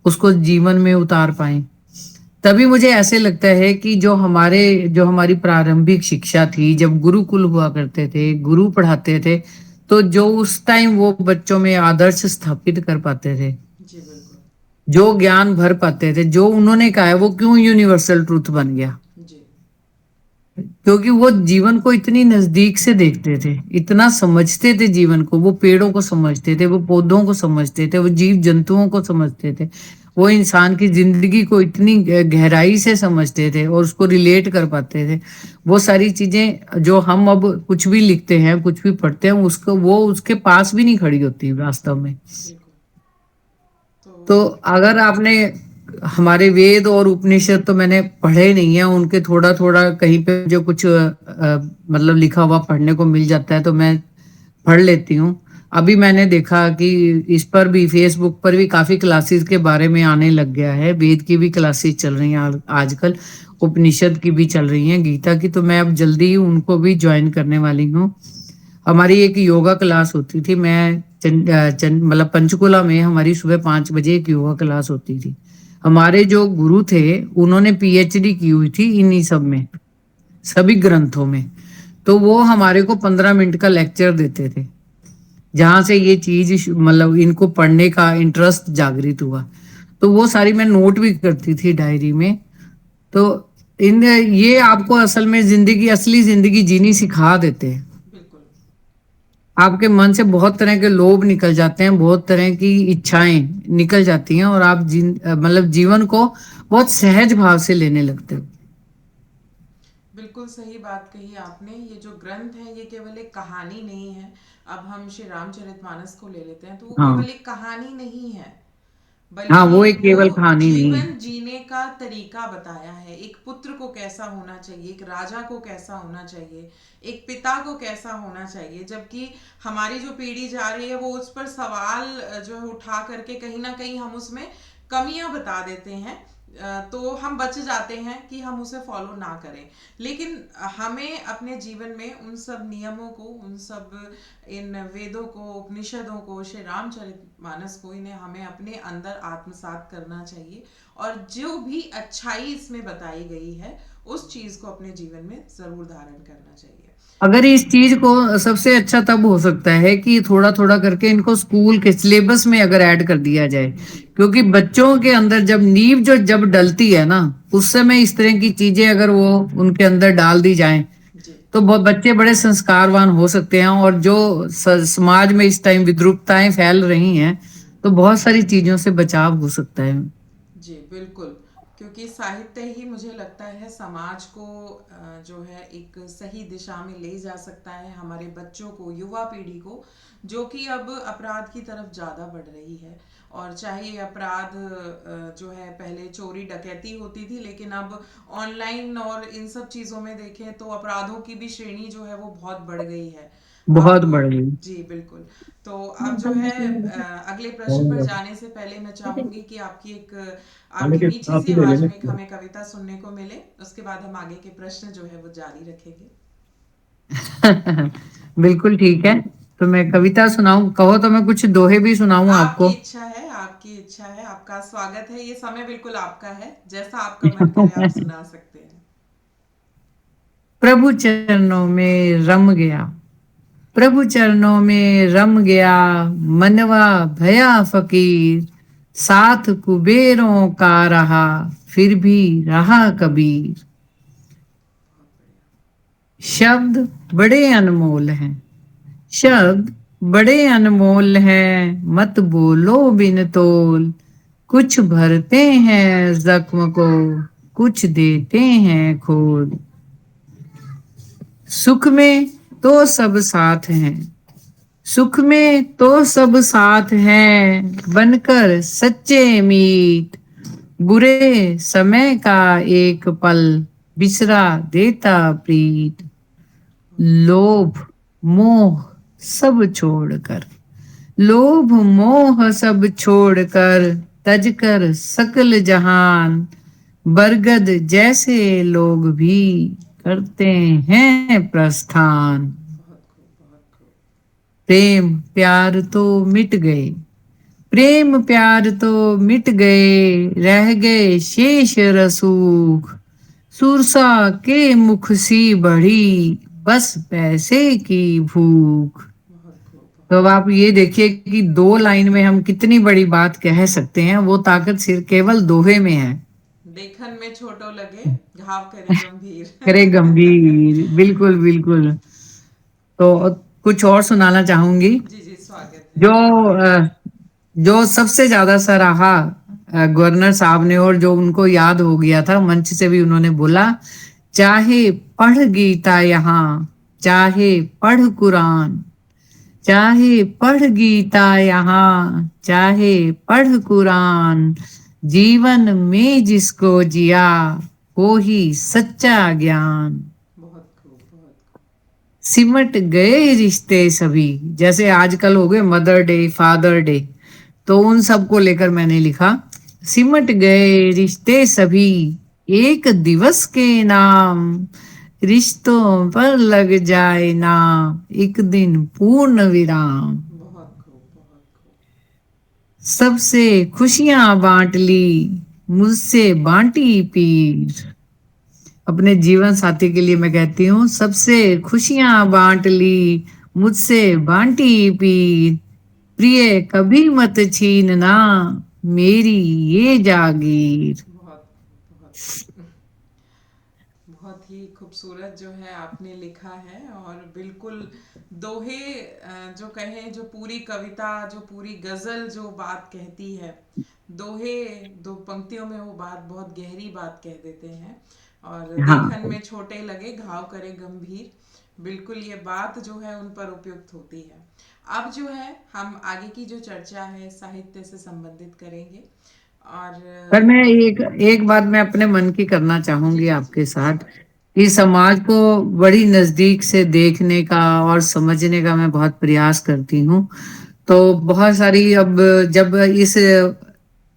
उसको जीवन में उतार पाए, तभी मुझे ऐसे लगता है कि जो हमारी प्रारंभिक शिक्षा थी, जब गुरुकुल हुआ करते थे, गुरु पढ़ाते थे, तो जो उस टाइम वो बच्चों में आदर्श स्थापित कर पाते थे, जी बिल्कुल। जो ज्ञान भर पाते थे, जो उन्होंने कहा है, वो क्यों यूनिवर्सल ट्रूथ बन गया? जी क्योंकि वो जीवन को इतनी नजदीक से देखते थे, इतना समझते थे जीवन को। वो पेड़ों को समझते थे, वो पौधों को समझते थे, वो जीव जंतुओं को समझते थे, वो इंसान की जिंदगी को इतनी गहराई से समझते थे और उसको रिलेट कर पाते थे। वो सारी चीजें जो हम अब कुछ भी लिखते हैं, कुछ भी पढ़ते हैं, उसको वो उसके पास भी नहीं खड़ी होती वास्तव में। बिल्कुल। तो तो अगर आपने हमारे वेद और उपनिषद तो मैंने पढ़े नहीं है, उनके थोड़ा थोड़ा कहीं पे जो कुछ मतलब लिखा हुआ पढ़ने को मिल जाता है तो मैं पढ़ लेती हूँ। अभी मैंने देखा कि इस पर भी, फेसबुक पर भी काफी क्लासेस के बारे में आने लग गया है। वेद की भी क्लासेस चल रही हैं आजकल, उपनिषद की भी चल रही हैं, गीता की, तो मैं अब जल्दी ही उनको भी ज्वाइन करने वाली हूँ। हमारी एक योगा क्लास होती थी, मैं मतलब पंचकुला में हमारी सुबह 5 बजे एक योगा क्लास होती थी। हमारे जो गुरु थे, उन्होंने पीएचडी की हुई थी इन्हीं सब में, सभी ग्रंथों में। तो वो हमारे को 15 मिनट का लेक्चर देते थे, जहां से ये चीज मतलब इनको पढ़ने का इंटरेस्ट जागृत हुआ। तो वो सारी मैं नोट भी करती थी डायरी में। तो इन ये आपको असल में जिंदगी, असली जिंदगी जीनी सिखा देते हैं। बिल्कुल आपके मन से बहुत तरह के लोभ निकल जाते हैं, बहुत तरह की इच्छाएं निकल जाती हैं, और आप मतलब जीवन को बहुत सहज भाव से लेने लगते हो। बिल्कुल सही बात कही आपने। ये जो ग्रंथ है ये केवल एक कहानी नहीं है। अब हम श्री रामचरितमानस को ले लेते हैं, तो वो हाँ। केवल एक कहानी नहीं है, हाँ, बल्कि वो एक वो केवल कहानी नहीं है। जीवन जीने का तरीका बताया है। एक पुत्र को कैसा होना चाहिए, एक राजा को कैसा होना चाहिए, एक पिता को कैसा होना चाहिए। जबकि हमारी जो पीढ़ी जा रही है वो उस पर सवाल जो है उठा करके कहीं ना कहीं हम उसमें कमियां बता देते हैं। तो हम बच जाते हैं कि हम उसे फॉलो ना करें। लेकिन हमें अपने जीवन में उन सब नियमों को, उन सब इन वेदों को, उपनिषदों को, श्री रामचरितमानस को, इन्हें हमें अपने अंदर आत्मसात करना चाहिए। और जो भी अच्छाई इसमें बताई गई है उस चीज को अपने जीवन में जरूर धारण करना चाहिए। अगर इस चीज को, सबसे अच्छा तब हो सकता है कि थोड़ा थोड़ा करके इनको स्कूल के सिलेबस में अगर ऐड कर दिया जाए। जी क्योंकि बच्चों के अंदर जब नींव जो जब डलती है ना, उस समय इस तरह की चीजें अगर वो उनके अंदर डाल दी जाएं, जी तो बहुत बच्चे बड़े संस्कारवान हो सकते हैं। और जो समाज में इस टाइम विद्रुपताएं फैल रही हैं, तो बहुत सारी चीजों से बचाव हो सकता है। जी बिल्कुल। क्योंकि साहित्य ही मुझे लगता है समाज को जो है एक सही दिशा में ले जा सकता है। हमारे बच्चों को, युवा पीढ़ी को, जो कि अब अपराध की तरफ ज़्यादा बढ़ रही है। और चाहे ये अपराध जो है पहले चोरी डकैती होती थी, लेकिन अब ऑनलाइन और इन सब चीज़ों में देखें तो अपराधों की भी श्रेणी जो है वो बहुत बढ़ गई है। अब बहुत बड़ गई। जी बिल्कुल। तो अब जो है अगले प्रश्न पर जाने से पहले मैं चाहूंगी कि आपकी मीठी सी आवाज में एक हमें कविता सुनने को मिले। उसके बाद हम आगे के प्रश्न जो है वो जारी रखेंगे। बिल्कुल ठीक है। तो मैं कविता सुनाऊं, कहो तो मैं कुछ दोहे भी सुनाऊं आपकी आपको। इच्छा है, आप आपकी इच्छा है, आपका स्वागत है। ये समय बिल्कुल आपका है, जैसा आपका मन करे आप सुना सकते हैं। प्रभु चरणों में रम गया, प्रभु चरणों में रम गया, मनवा भया फकीर, साथ कुबेरों का रहा, फिर भी रहा कबीर। शब्द बड़े अनमोल हैं, शब्द बड़े अनमोल हैं, मत बोलो बिन तोल, कुछ भरते हैं जख्म को, कुछ देते हैं खोल। सुख में तो सब साथ हैं, सुख में तो सब साथ हैं, बनकर सच्चे मीत, बुरे समय का एक पल बिसरा देता प्रीत। लोभ मोह सब छोड़कर, लोभ मोह सब छोड़कर, तजकर सकल जहान, बरगद जैसे लोग भी करते हैं प्रस्थान। प्रेम प्यार तो मिट गए, प्रेम प्यार तो मिट गए, रह गए शेष रसूख, सुरसा के मुख सी बढ़ी, बस पैसे की भूख। तो अब आप ये देखिए कि 2 लाइन में हम कितनी बड़ी बात कह सकते हैं। वो ताकत सिर्फ केवल दोहे में है। देखन में छोटो लगे, घाव करे गंभीर। करे गंभीर, बिल्कुल बिल्कुल। तो कुछ और सुनाना चाहूंगी। जी जी, स्वागत जो है। जो सबसे ज्यादा सराहा गवर्नर साहब ने, और जो उनको याद हो गया था, मंच से भी उन्होंने बोला, चाहे पढ़ गीता यहाँ, चाहे पढ़ कुरान, चाहे पढ़ गीता यहाँ, चाहे पढ़ कुरान, जीवन में जिसको जिया वो ही सच्चा ज्ञान। बहुत खूब, बहुत खूब। सिमट गए रिश्ते सभी, जैसे आजकल हो गए मदर डे फादर डे, तो उन सबको लेकर मैंने लिखा, सिमट गए रिश्ते सभी एक दिवस के नाम, रिश्तों पर लग जाए नाम एक दिन पूर्ण विराम। बहुत खूब, बहुत खूब। सबसे खुशियां बांट ली, मुझसे बांटी पीर। अपने जीवन साथी के लिए मैं कहती हूँ, सबसे खुशियां बांट ली, मुझसे बांटी पीर, प्रिय कभी मत छीनना मेरी ये जागीर। बहुत बहुत बहुत ही खूबसूरत जो है आपने लिखा है। और बिल्कुल दोहे जो कहें, जो पूरी कविता, जो पूरी गजल जो बात कहती है, दोहे 2 पंक्तियों में वो बात, बहुत गहरी बात कह देते हैं। और देखन हाँ, में छोटे लगे, घाव करे गंभीर, बिल्कुल ये बात जो है उन पर उपयुक्त होती है। अब जो है हम आगे की जो चर्चा है साहित्य से संबंधित करेंगे। पर और मैं एक एक बात मैं अपने मन की करना जी चाहूंगी जी जी, आपके साथ, स्वागत। कि समाज को बड़ी नजदीक से देखने का और समझने का मैं बहुत प्रयास करती हूँ। तो बहुत सारी, अब जब इस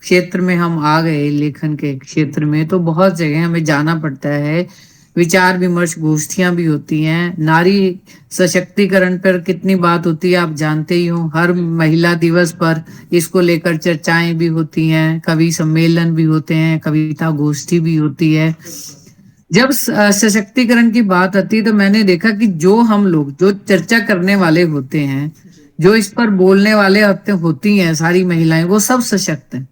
क्षेत्र में हम आ गए, लेखन के क्षेत्र में, तो बहुत जगह हमें जाना पड़ता है, विचार विमर्श गोष्ठियां भी होती हैं, नारी सशक्तिकरण पर कितनी बात होती है आप जानते ही हो। हर बिल्कुल महिला दिवस पर इसको लेकर चर्चाएं भी होती हैं, कवि सम्मेलन भी होते हैं, कविता गोष्ठी भी होती है। बिल्कुल। जब सशक्तिकरण की बात आती है, तो मैंने देखा कि जो हम लोग जो चर्चा करने वाले होते हैं, जी जो इस पर बोलने वाले होती हैं, सारी महिलाएं वो सब सशक्त हैं।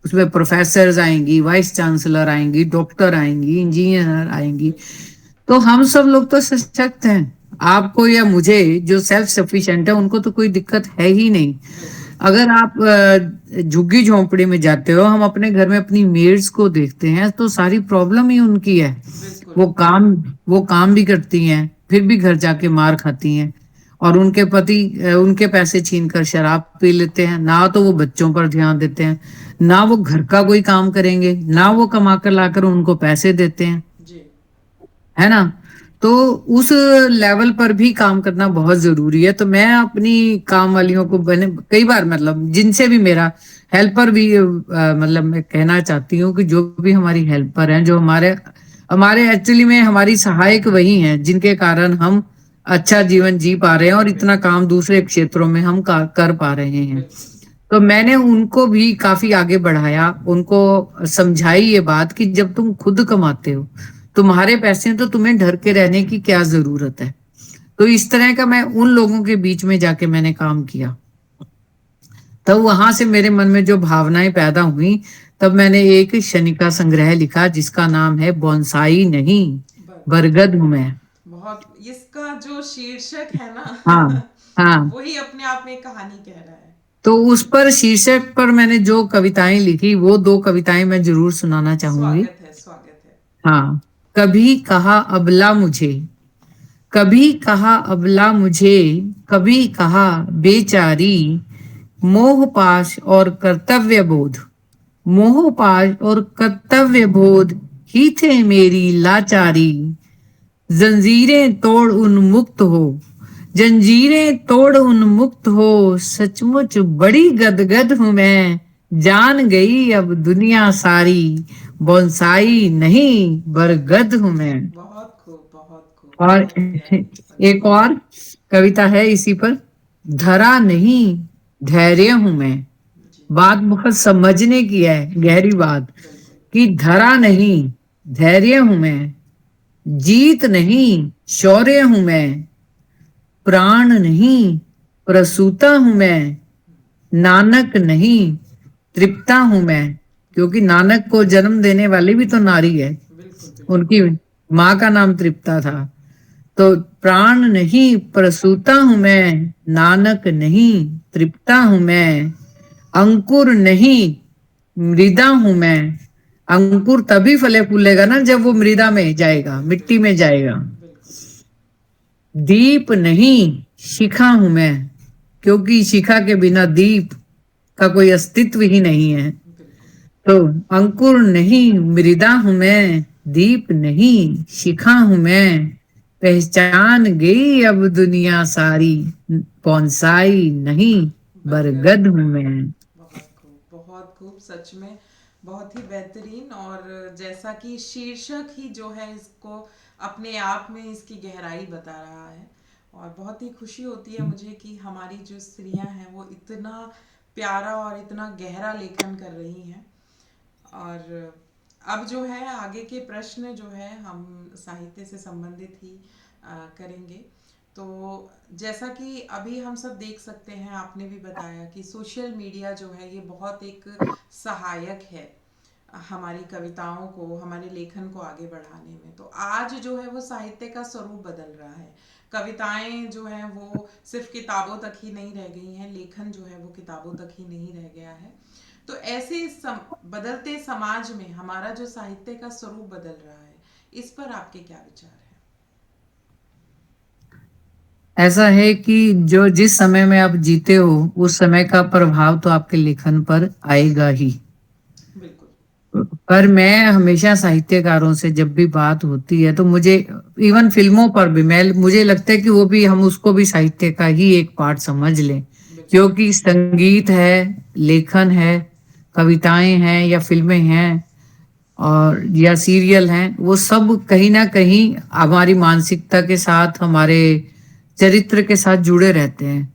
उसमें प्रोफेसर्स आएंगी, वाइस चांसलर आएंगी, डॉक्टर आएंगी, इंजीनियर आएंगी। बिल्कुल तो हम सब लोग तो सशक्त हैं। आपको या मुझे जो सेल्फ सफिशिएंट है, उनको तो कोई दिक्कत है ही नहीं। बिल्कुल अगर आप झुग्गी झोंपड़ी में जाते हो, हम अपने घर में अपनी मेड्स को देखते हैं, तो सारी प्रॉब्लम ही उनकी है। बिल्कुल। वो काम वो काम भी करती हैं, फिर भी घर जाके मार खाती हैं, और उनके पति उनके पैसे छीन कर शराब पी लेते हैं। ना तो वो बच्चों पर ध्यान देते हैं, ना वो घर का कोई काम करेंगे, ना वो कमा कर लाकर उनको पैसे देते हैं, जी है ना। तो उस लेवल पर भी काम करना बहुत जरूरी है। तो मैं अपनी काम वालियों को, मैंने कई बार, मतलब जिनसे भी मेरा हेल्पर भी, मतलब मैं कहना चाहती हूँ कि जो भी हमारी हेल्पर हैं, जो हमारे हमारे एक्चुअली में हमारी सहायक वही हैं, जिनके कारण हम अच्छा जीवन जी पा रहे हैं और इतना काम दूसरे क्षेत्रों में हम कर पा रहे हैं। बिल्कुल तो मैंने उनको भी काफी आगे बढ़ाया, उनको समझाई ये बात कि जब तुम खुद कमाते हो, तुम्हारे पैसे हैं, तो तुम्हें डर के रहने की क्या जरूरत है। तो इस तरह का मैं उन लोगों के बीच में जाके मैंने काम किया। तब वहां से मेरे मन में जो भावनाएं पैदा हुई, तब मैंने एक शनि का संग्रह लिखा जिसका नाम है बोनसाई नहीं, बरगद। बरगद हूं मैं। बहुत, इसका जो शीर्षक है ना हाँ हाँ। वही अपने आप में एक कहानी कह रहा है। तो उस पर शीर्षक पर मैंने जो कविताएं लिखी, वो दो कविताएं मैं जरूर सुनाना चाहूंगी। स्वागत है, स्वागत है। हाँ। कभी कहा अबला मुझे, कभी कहा अबला मुझे, कभी कहा बेचारी, मोह पाश और कर्तव्य बोध, मोह पाश और कर्तव्य बोध ही थे मेरी लाचारी। जंजीरें तोड़ उन्मुक्त हो, जंजीरें तोड़ उन्मुक्त हो, सचमुच बड़ी गदगद हूं मैं, जान गई अब दुनिया सारी, बोनसाई नहीं बरगद हूं मैं। बहुत खूब, बहुत खूब, और बहुत प्यारी एक पंक्ति। और कविता है इसी पर। धरा नहीं धैर्य हूं मैं। जी। बात बहुत समझने की है, गहरी बात, बिल्कुल। कि धरा नहीं धैर्य हूं मैं, जीत नहीं शौर्य हूं मैं, प्राण नहीं प्रसूता हूं मैं, नानक नहीं तृप्ता हूं मैं। क्योंकि नानक को जन्म देने वाली भी तो नारी है, बिल्कुल, बिल्कुल। उनकी माँ का नाम तृप्ता था। तो प्राण नहीं प्रसूता हूं मैं, नानक नहीं तृप्ता हूं मैं, अंकुर नहीं मृदा हूं मैं। अंकुर तभी फले फूलेगा ना जब वो मृदा में जाएगा, मिट्टी में बिल्कुल, जाएगा। बिल्कुल। दीप नहीं शिखा हूं मैं, क्योंकि शिखा के बिना दीप का कोई अस्तित्व ही नहीं है। बिल्कुल। तो अंकुर नहीं मृदा हूं मैं, दीप नहीं शिखा हूं मैं, पहचान गई अब दुनिया सारी, बोनसाई नहीं बरगद बरगद हूँ हूं मैं। मैं। बहुत खूब, बहुत खूब, सच में बहुत ही बेहतरीन। और जैसा कि शीर्षक ही जो है इसको अपने आप में इसकी गहराई बता रहा है। और बहुत ही खुशी होती है मुझे कि हमारी जो स्त्रियां हैं वो इतना प्यारा और इतना गहरा लेखन कर रही हैं। और अब जो है आगे के प्रश्न जो है हम साहित्य से संबंधित ही करेंगे। तो जैसा कि अभी हम सब देख सकते हैं, आपने भी बताया कि सोशल मीडिया जो है ये बहुत एक सहायक है हमारी कविताओं को, हमारे लेखन को आगे बढ़ाने में। तो आज जो है वो साहित्य का स्वरूप बदल रहा है। कविताएं जो है वो सिर्फ किताबों तक ही नहीं रह गई हैं, लेखन जो है वो किताबों तक ही नहीं रह गया है। तो ऐसे बदलते समाज में हमारा जो साहित्य का स्वरूप बदल रहा है, इस पर आपके क्या विचार हैं? ऐसा है कि जो जिस समय में आप जीते हो, उस समय का प्रभाव तो आपके लेखन पर आएगा ही। बिल्कुल। पर मैं हमेशा साहित्यकारों से जब भी बात होती है, तो मुझे इवन फिल्मों पर भी मैं मुझे लगता है कि वो भी हम उसको भी साहित्य का ही एक पार्ट समझ लें। बिल्कुल। क्योंकि संगीत है, लेखन है, कविताएं हैं या फिल्में हैं और या सीरियल हैं, वो सब कहीं ना कहीं हमारी मानसिकता के साथ, हमारे चरित्र के साथ जुड़े रहते हैं।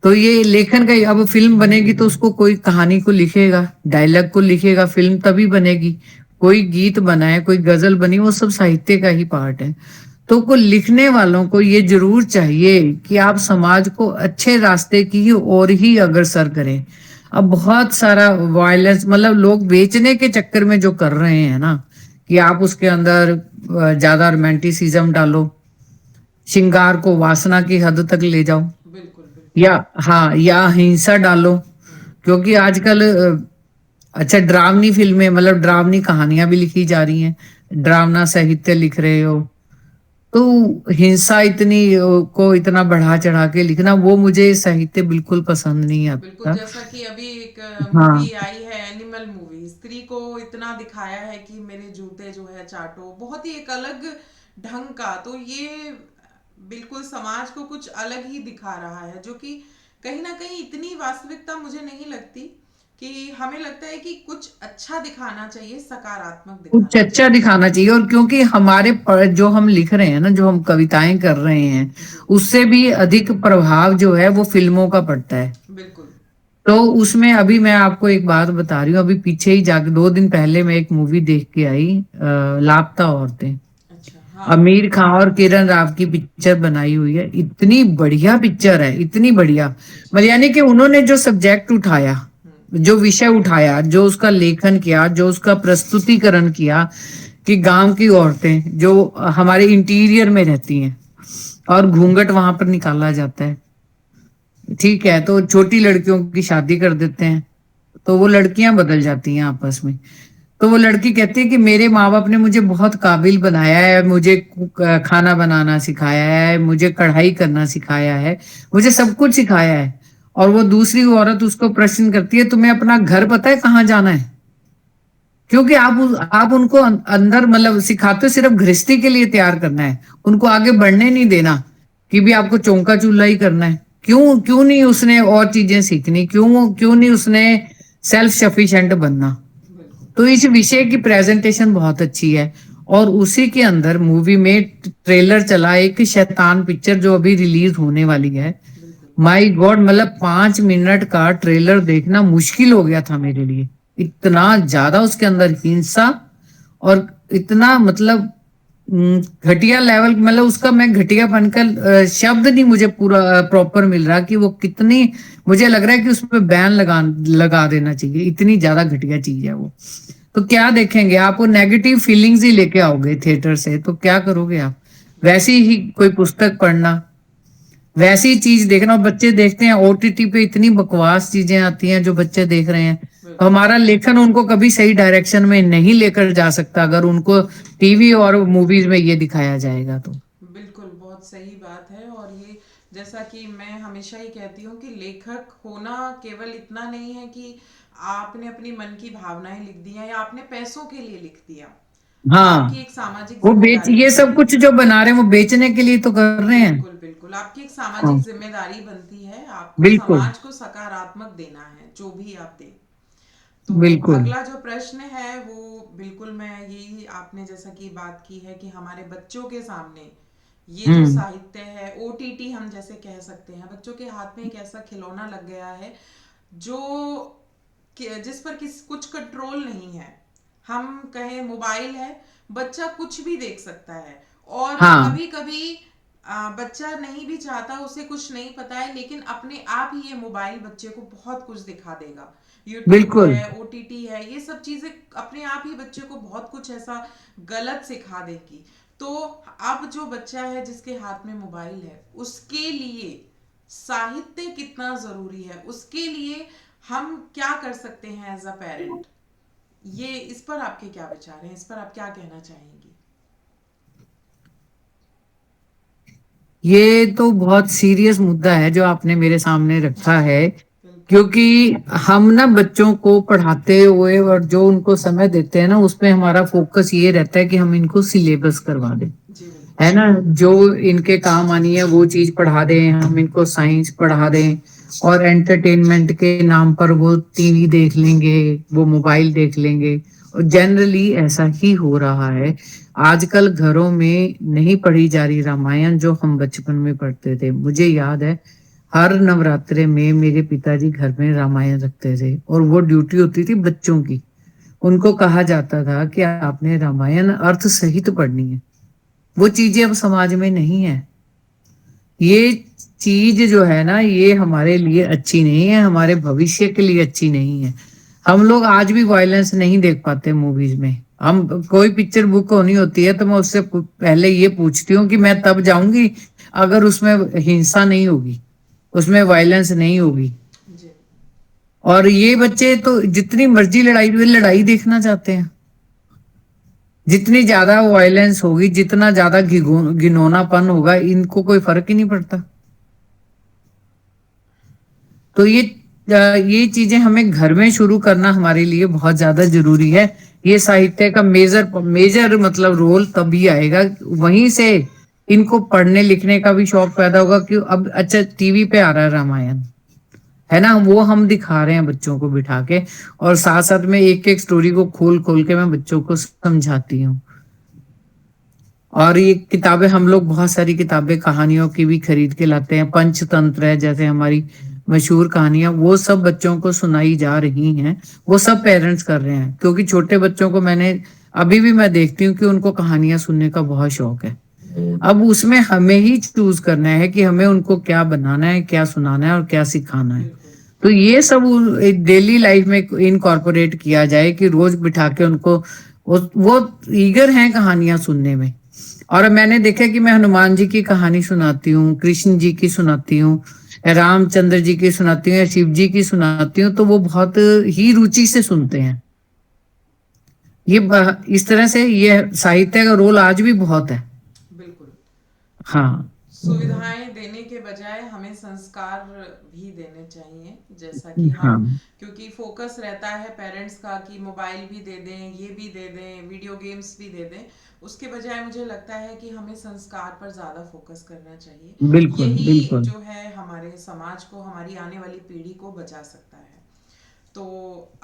तो ये लेखन का, अब फिल्म बनेगी तो उसको कोई कहानी को लिखेगा, डायलॉग को लिखेगा, फिल्म तभी बनेगी। कोई गीत बनाए, कोई गजल बनी, वो सब साहित्य का ही पार्ट है। तो को लिखने वालों को ये जरूर चाहिए कि आप समाज को अच्छे रास्ते की ओर ही अग्रसर करें। अब बहुत सारा वायलेंस, मतलब लोग बेचने के चक्कर में जो कर रहे हैं ना, कि आप उसके अंदर ज्यादा रोमांटिसिज्म डालो, श्रृंगार को वासना की हद तक ले जाओ, बिल्कुल, बिल्कुल। या हाँ या हिंसा डालो। क्योंकि आजकल अच्छा डरावनी फिल्में, मतलब डरावनी कहानियां भी लिखी जा रही हैं, डरावना साहित्य लिख रहे हो, तो हिंसा इतनी को इतना बढ़ा चढ़ा के लिखना, वो मुझे साहित्य बिल्कुल पसंद नहीं बिल्कुल, आता। जैसा कि अभी एक मूवी हाँ आई है, एनिमल मूवी, स्त्री को इतना दिखाया है कि मेरे जूते जो है चाटो, बहुत ही एक अलग ढंग का। तो ये बिल्कुल समाज को कुछ अलग ही दिखा रहा है, जो कि कहीं ना कहीं इतनी वास्तविकता मुझे नहीं लगती। कि हमें लगता है कि कुछ अच्छा दिखाना चाहिए, सकारात्मक कुछ दिखाना अच्छा चाहिए। दिखाना चाहिए। और क्योंकि जो हम लिख रहे हैं ना, जो हम कविताएं कर रहे हैं, जी। उससे भी अधिक प्रभाव जो है वो फिल्मों का पड़ता है। बिल्कुल। तो उसमें अभी मैं आपको एक बात बता रही हूँ, अभी पीछे ही जाके 2 दिन पहले मैं एक मूवी देख के आई, लापता औरतें। अच्छा, हाँ। आमिर खान और किरण राव की पिक्चर बनाई हुई है, इतनी बढ़िया पिक्चर है, इतनी बढ़िया। जी। मतलब यानी कि उन्होंने जो सब्जेक्ट उठाया, हम्म। जो विषय उठाया, जो उसका लेखन किया, जो उसका प्रस्तुतिकरण किया, कि गांव की औरतें जो हमारे इंटीरियर में रहती हैं और घूंघट वहां पर निकाला जाता है, ठीक है, तो छोटी लड़कियों की शादी कर देते हैं, तो वो लड़कियां बदल जाती हैं आपस में। तो वो लड़की कहती है कि मेरे माँ बाप ने मुझे बहुत काबिल बनाया है, मुझे खाना बनाना सिखाया है, मुझे कढ़ाई करना सिखाया है, मुझे सब कुछ सिखाया है। और वो दूसरी औरत उसको प्रश्न करती है, तुम्हें अपना घर पता है कहाँ जाना है? क्योंकि आप उनको अंदर मतलब सिखाते हो सिर्फ गृहस्थी के लिए तैयार करना है, उनको आगे बढ़ने नहीं देना कि भी आपको चौका चूल्हा ही करना है। क्यों क्यों नहीं उसने और चीजें सीखनी, क्यों क्यों नहीं उसने सेल्फ सफिशिएंट बनना? बिल्कुल। तो इस विषय की प्रेजेंटेशन बहुत अच्छी है। और उसी के अंदर मूवी में ट्रेलर चला एक शैतान पिक्चर जो अभी रिलीज होने वाली है। बिल्कुल। माय गॉड, मतलब 5 मिनट का ट्रेलर देखना मुश्किल हो गया था मेरे लिए। इतना ज्यादा उसके अंदर हिंसा और इतना मतलब घटिया लेवल, मतलब उसका मैं घटियापन का शब्द नहीं मुझे पूरा प्रॉपर मिल रहा कि वो कितनी, मुझे लग रहा है कि उसमें बैन लगा देना चाहिए, इतनी ज्यादा घटिया चीज है वो। तो क्या देखेंगे आप? वो नेगेटिव फीलिंग्स ही लेके आओगे थिएटर से, तो क्या करोगे आप? वैसी ही कोई पुस्तक पढ़ना, वैसी चीज देखना। और बच्चे देखते हैं ओटीटी पे, इतनी बकवास चीजें आती हैं जो बच्चे देख रहे हैं। तो बिल्कुल। हमारा लेखन उनको कभी सही डायरेक्शन में नहीं लेकर जा सकता अगर उनको टीवी और मूवीज में ये दिखाया जाएगा तो। बिल्कुल, बहुत सही बात है। और ये, जैसा कि मैं हमेशा ही कहती हूँ कि लेखक होना केवल इतना नहीं है कि आपने अपनी मन की भावनाएं लिख दी हैं या आपने पैसों के लिए लिख दिया। आपकी हाँ, एक सामाजिक वो बेच जिम्मेदारी ये भी सब है। कुछ जो बना रहे हैं वो बेचने के लिए तो कर रहे हैं। बिल्कुल, बिल्कुल। आपकी एक सामाजिक हाँ, जिम्मेदारी बनती है, आपको बिल्कुल समाज को सकारात्मक देना है, जो भी आप दें। तो बिल्कुल। अगला जो प्रश्न है वो बिल्कुल, मैं यही, आपने जैसा कि बात की है कि हमारे बच्चों के सामने ये जो हम्म। साहित्य है, ओटीटी हम जैसे कह सकते हैं, बच्चों के हाथ में एक ऐसा खिलौना लग गया है जो जिस पर कुछ कंट्रोल नहीं है। हम कहें मोबाइल है, बच्चा कुछ भी देख सकता है। और हाँ, कभी कभी बच्चा नहीं भी चाहता, उसे कुछ नहीं पता है, लेकिन अपने आप ही ये मोबाइल बच्चे को बहुत कुछ दिखा देगा। यूट्यूब बिल्कुल है, ओटीटी है, ये सब चीजें अपने आप ही बच्चे को बहुत कुछ ऐसा गलत सिखा देगी। तो अब जो बच्चा है जिसके हाथ में मोबाइल है, उसके लिए साहित्य कितना जरूरी है, उसके लिए हम क्या कर सकते हैं एज अ पेरेंट? ये, इस पर आपके क्या विचार हैं? इस पर आप क्या कहना चाहेंगी? ये तो बहुत सीरियस मुद्दा है जो आपने मेरे सामने रखा है। बिल्कुल। क्योंकि हम ना बच्चों को पढ़ाते हुए और जो उनको समय देते हैं ना, उसमें हमारा फोकस ये रहता है कि हम इनको सिलेबस करवा दें, जी बिल्कुल। है ना, जो इनके काम आनी है वो चीज पढ़ा दें, हम इनको साइंस पढ़ा दें। और एंटरटेनमेंट के नाम पर वो टीवी देख लेंगे, वो मोबाइल देख लेंगे। और जनरली ऐसा ही हो रहा है। आजकल घरों में नहीं पढ़ी जा रही रामायण जो हम बचपन में पढ़ते थे। मुझे याद है हर नवरात्रे में मेरे पिताजी घर में रामायण रखते थे और वो ड्यूटी होती थी बच्चों की। उनको कहा जाता था कि आपने रामायण अर्थ सहित पढ़नी है। वो चीजें अब समाज में नहीं है। ये चीज जो है ना, ये हमारे लिए अच्छी नहीं है, हमारे भविष्य के लिए अच्छी नहीं है। हम लोग आज भी वायलेंस नहीं देख पाते मूवीज में। हम कोई पिक्चर बुक होनी होती है तो मैं उससे पहले ये पूछती हूँ कि मैं तब जाऊंगी अगर उसमें हिंसा नहीं होगी, उसमें वायलेंस नहीं होगी। जी। और ये बच्चे तो जितनी मर्जी लड़ाई, वे लड़ाई देखना चाहते हैं। जितनी ज्यादा वायलेंस होगी, जितना ज्यादा घिनौनापन होगा, इनको कोई फर्क ही नहीं पड़ता। तो ये चीजें हमें घर में शुरू करना हमारे लिए बहुत ज्यादा जरूरी है। ये साहित्य का मेजर मेजर मतलब रोल तभी आएगा, वहीं से इनको पढ़ने लिखने का भी शौक पैदा होगा कि अब अच्छा टीवी पे आ रहा है रामायण, है ना, वो हम दिखा रहे हैं बच्चों को बिठा के। और साथ साथ में एक एक स्टोरी को खोल खोल के मैं बच्चों को समझाती हूँ। और ये किताबें हम लोग बहुत सारी किताबें कहानियों की भी खरीद के लाते हैं। पंचतंत्र है जैसे हमारी मशहूर कहानियां, वो सब बच्चों को सुनाई जा रही हैं। वो सब पेरेंट्स कर रहे हैं, क्योंकि छोटे बच्चों को मैंने अभी भी मैं देखती हूँ कि उनको कहानियां सुनने का बहुत शौक है। अब उसमें हमें ही चूज करना है कि हमें उनको क्या बनाना है, क्या सुनाना है और क्या सिखाना है। बिल्कुल। तो ये सब डेली लाइफ में इनकॉर्पोरेट किया जाए कि रोज बिठा के उनको वो ईगर हैं कहानियां सुनने में। और मैंने देखा कि मैं हनुमान जी की कहानी सुनाती हूँ, कृष्ण जी की सुनाती हूँ, रामचंद्र जी की सुनाती हूँ या शिव जी की सुनाती हूँ, तो वो बहुत ही रुचि से सुनते हैं। इस तरह से ये साहित्य का रोल आज भी बहुत है। बिल्कुल। हाँ। सुविधाएं देने के बजाय हमें संस्कार भी देने चाहिए, जैसा कि हाँ। हम, क्योंकि फोकस रहता है पेरेंट्स का कि मोबाइल भी दे दें, ये भी दे दें, वीडियो गेम्स भी दे दें। उसके बजाय मुझे लगता है कि हमें संस्कार पर ज़्यादा फोकस करना चाहिए। बिल्कुल यही बिल्कुल। जो है हमारे समाज को, हमारी आने वाली पीढ़ी को बचा सकता है। तो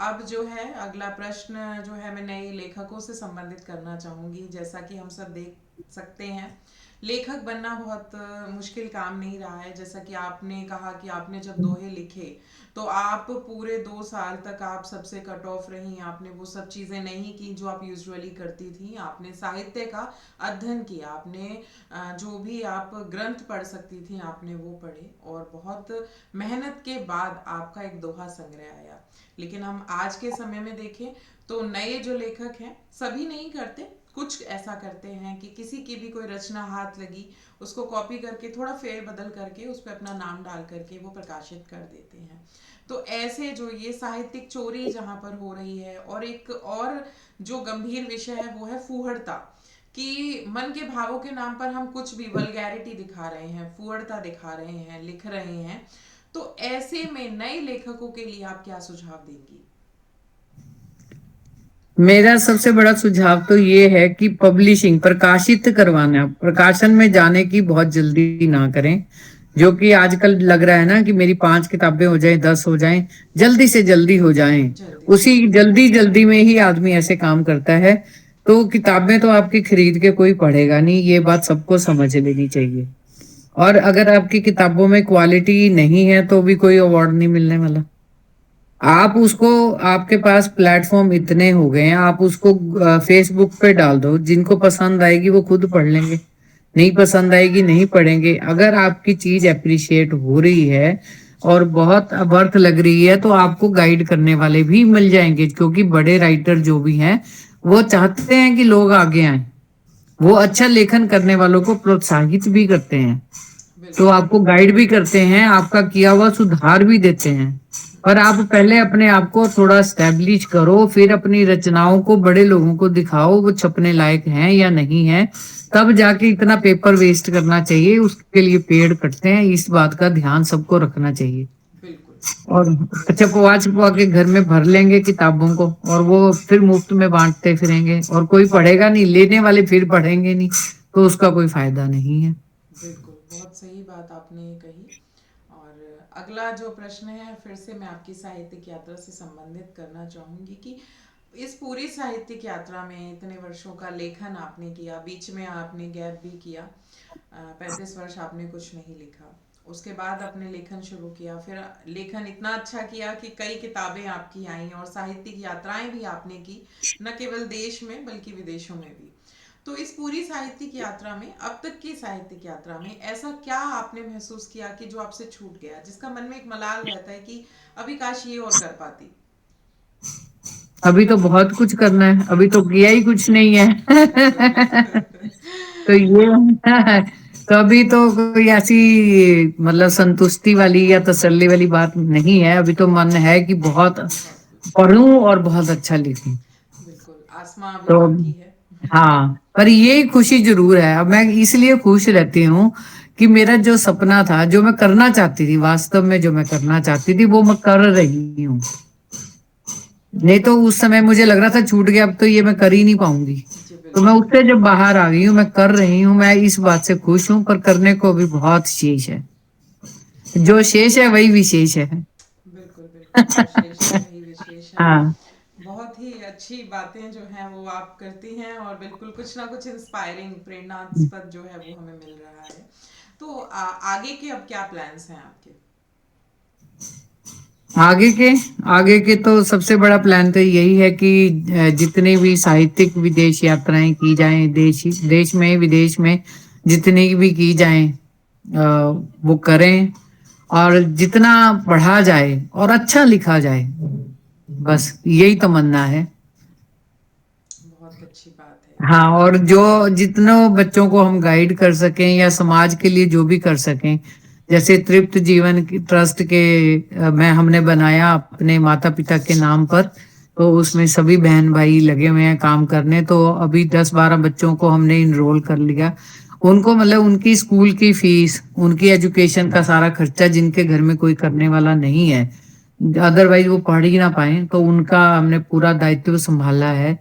अब जो है अगला प्रश्न जो है मैं नए लेखकों से संबंधित करना चाहूंगी। जैसा कि हम सब देख सकते हैं, लेखक बनना बहुत मुश्किल काम नहीं रहा है। जैसा कि आपने कहा कि आपने जब दोहे लिखे तो आप पूरे 2 साल तक आप सबसे कट ऑफ रही, आपने वो सब चीज़ें नहीं की जो आप यूजुअली करती थी। आपने साहित्य का अध्ययन किया, आपने जो भी आप ग्रंथ पढ़ सकती थी आपने वो पढ़े, और बहुत मेहनत के बाद आपका एक दोहा संग्रह आया। लेकिन हम आज के समय में देखें तो नए जो लेखक हैं सभी नहीं करते, कुछ ऐसा करते हैं कि किसी की भी कोई रचना हाथ लगी उसको कॉपी करके थोड़ा फेर बदल करके उस पर अपना नाम डाल करके वो प्रकाशित कर देते हैं। तो ऐसे जो ये साहित्यिक चोरी जहाँ पर हो रही है, और एक और जो गंभीर विषय है वो है फूहड़ता, कि मन के भावों के नाम पर हम कुछ भी वल्गैरिटी दिखा रहे हैं, फूहड़ता दिखा रहे हैं, लिख रहे हैं। तो ऐसे में नए लेखकों के लिए आप क्या सुझाव देंगी? मेरा सबसे बड़ा सुझाव तो ये है कि पब्लिशिंग, प्रकाशित करवाना, प्रकाशन में जाने की बहुत जल्दी ना करें। जो कि आजकल लग रहा है ना कि मेरी 5 किताबें हो जाएं, 10 हो जाएं, जल्दी से जल्दी हो जाएं। जल्दी से उसी जल्दी जल्दी में ही आदमी ऐसे काम करता है। तो किताबें तो आपकी खरीद के कोई पढ़ेगा नहीं, ये बात सबको समझ लेनी चाहिए। और अगर आपकी किताबों में क्वालिटी नहीं है तो भी कोई अवार्ड नहीं मिलने वाला। आप उसको, आपके पास प्लेटफॉर्म इतने हो गए हैं, आप उसको फेसबुक पे डाल दो, जिनको पसंद आएगी वो खुद पढ़ लेंगे, नहीं पसंद आएगी नहीं पढ़ेंगे। अगर आपकी चीज अप्रिशिएट हो रही है और बहुत वर्थ लग रही है तो आपको गाइड करने वाले भी मिल जाएंगे, क्योंकि बड़े राइटर जो भी हैं वो चाहते हैं कि लोग आगे आए। वो अच्छा लेखन करने वालों को प्रोत्साहित भी करते हैं, तो बिल्कुल। आपको गाइड भी करते हैं, आपका किया हुआ सुधार भी देते हैं। पर आप पहले अपने आप को थोड़ा स्टैब्लिश करो, फिर अपनी रचनाओं को बड़े लोगों को दिखाओ वो छपने लायक हैं या नहीं है। तब जाके इतना पेपर वेस्ट करना चाहिए, उसके लिए पेड़ कटते हैं, इस बात का ध्यान सबको रखना चाहिए। बिल्कुल। और छपवा छपवा के घर में भर लेंगे किताबों को, और वो फिर मुफ्त में बांटते फिरेंगे और कोई पढ़ेगा नहीं, लेने वाले फिर पढ़ेंगे नहीं, तो उसका कोई फायदा नहीं है। बिल्कुल, बहुत सही बात आपने कही। और अगला जो प्रश्न है फिर से मैं आपकी साहित्यिक यात्रा से संबंधित करना चाहूंगी कि इस पूरी साहित्यिक यात्रा में इतने वर्षों का लेखन आपने किया, बीच में आपने गैप भी किया, 35 वर्ष आपने कुछ नहीं लिखा, उसके बाद अपने लेखन शुरू किया, फिर लेखन इतना अच्छा किया कि कई किताबें आपकी आईं और साहित्यिक यात्राएं भी आपने की, न केवल देश में बल्कि विदेशों में भी। तो इस पूरी साहित्यिक यात्रा में, अब तक की साहित्यिक यात्रा में, ऐसा क्या आपने महसूस किया कि जो आपसे छूट गया, जिसका मन में एक मलाल रहता है कि अभी काश ये और कर पाती? अभी तो बहुत कुछ करना है, अभी तो किया ही कुछ नहीं बिल्कुल। है। तो ये तो अभी तो कोई ऐसी मतलब संतुष्टि वाली या तसल्ली वाली बात नहीं है। अभी तो मन है कि बहुत बहुत कुछ। पढूं और बहुत अच्छा लिखूं। बिल्कुल, आसमां अभी तो बाकी है। हाँ, पर ये खुशी जरूर है, अब मैं इसलिए खुश रहती हूँ कि मेरा जो सपना था, जो मैं करना चाहती थी, वास्तव में जो मैं करना चाहती थी वो मैं कर रही हूँ। नहीं तो उस समय मुझे लग रहा था छूट गया, अब तो ये मैं कर ही नहीं पाऊंगी। जी तो मैं बिल्कुल। उससे जब बाहर आ गई हूँ, मैं कर रही हूँ, मैं इस बात से खुश हूँ, पर करने को भी बहुत शेष है। जो शेष है वही विशेष है। बिल्कुल बिल्कुल, जो शेष है वही विशेष है। हाँ। बहुत ही अच्छी बातें जो हैं वो आप करती हैं, और बिल्कुल कुछ ना कुछ इंस्पायरिंग, प्रेरणास्पद जो है वो हमें मिल रहा है। तो आगे के अब क्या प्लान्स हैं आपके? आगे के आगे के तो सबसे बड़ा प्लान तो यही है कि जितने भी साहित्यिक विदेश यात्राएं की जाएं, देश में विदेश में जितनी भी की जाएं, वो करें, और जितना पढ़ा जाए और अच्छा लिखा जाए, बस यही तमन्ना है। बहुत अच्छी बात है। हाँ, और जो जितनों बच्चों को हम गाइड कर सकें या समाज के लिए जो भी कर सकें, जैसे तृप्त जीवन की ट्रस्ट के में हमने बनाया अपने माता पिता के नाम पर, तो उसमें सभी बहन भाई लगे हुए हैं काम करने। तो अभी 10-12 बच्चों को हमने इनरोल कर लिया। उनको मतलब उनकी स्कूल की फीस, उनकी एजुकेशन का सारा खर्चा, जिनके घर में कोई करने वाला नहीं है, अदरवाइज वो पढ़ ही ना पाए, तो उनका हमने पूरा दायित्व संभाला है।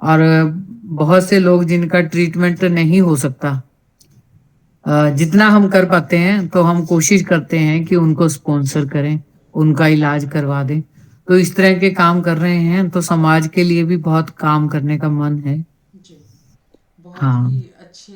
और बहुत से लोग जिनका ट्रीटमेंट नहीं हो सकता, जितना हम कर पाते हैं तो हम कोशिश करते हैं कि उनको स्पॉन्सर करें, उनका इलाज करवा दें। तो इस तरह के काम कर रहे हैं, तो समाज के लिए भी बहुत काम करने का मन है। जी, बहुत हाँ, ही अच्छे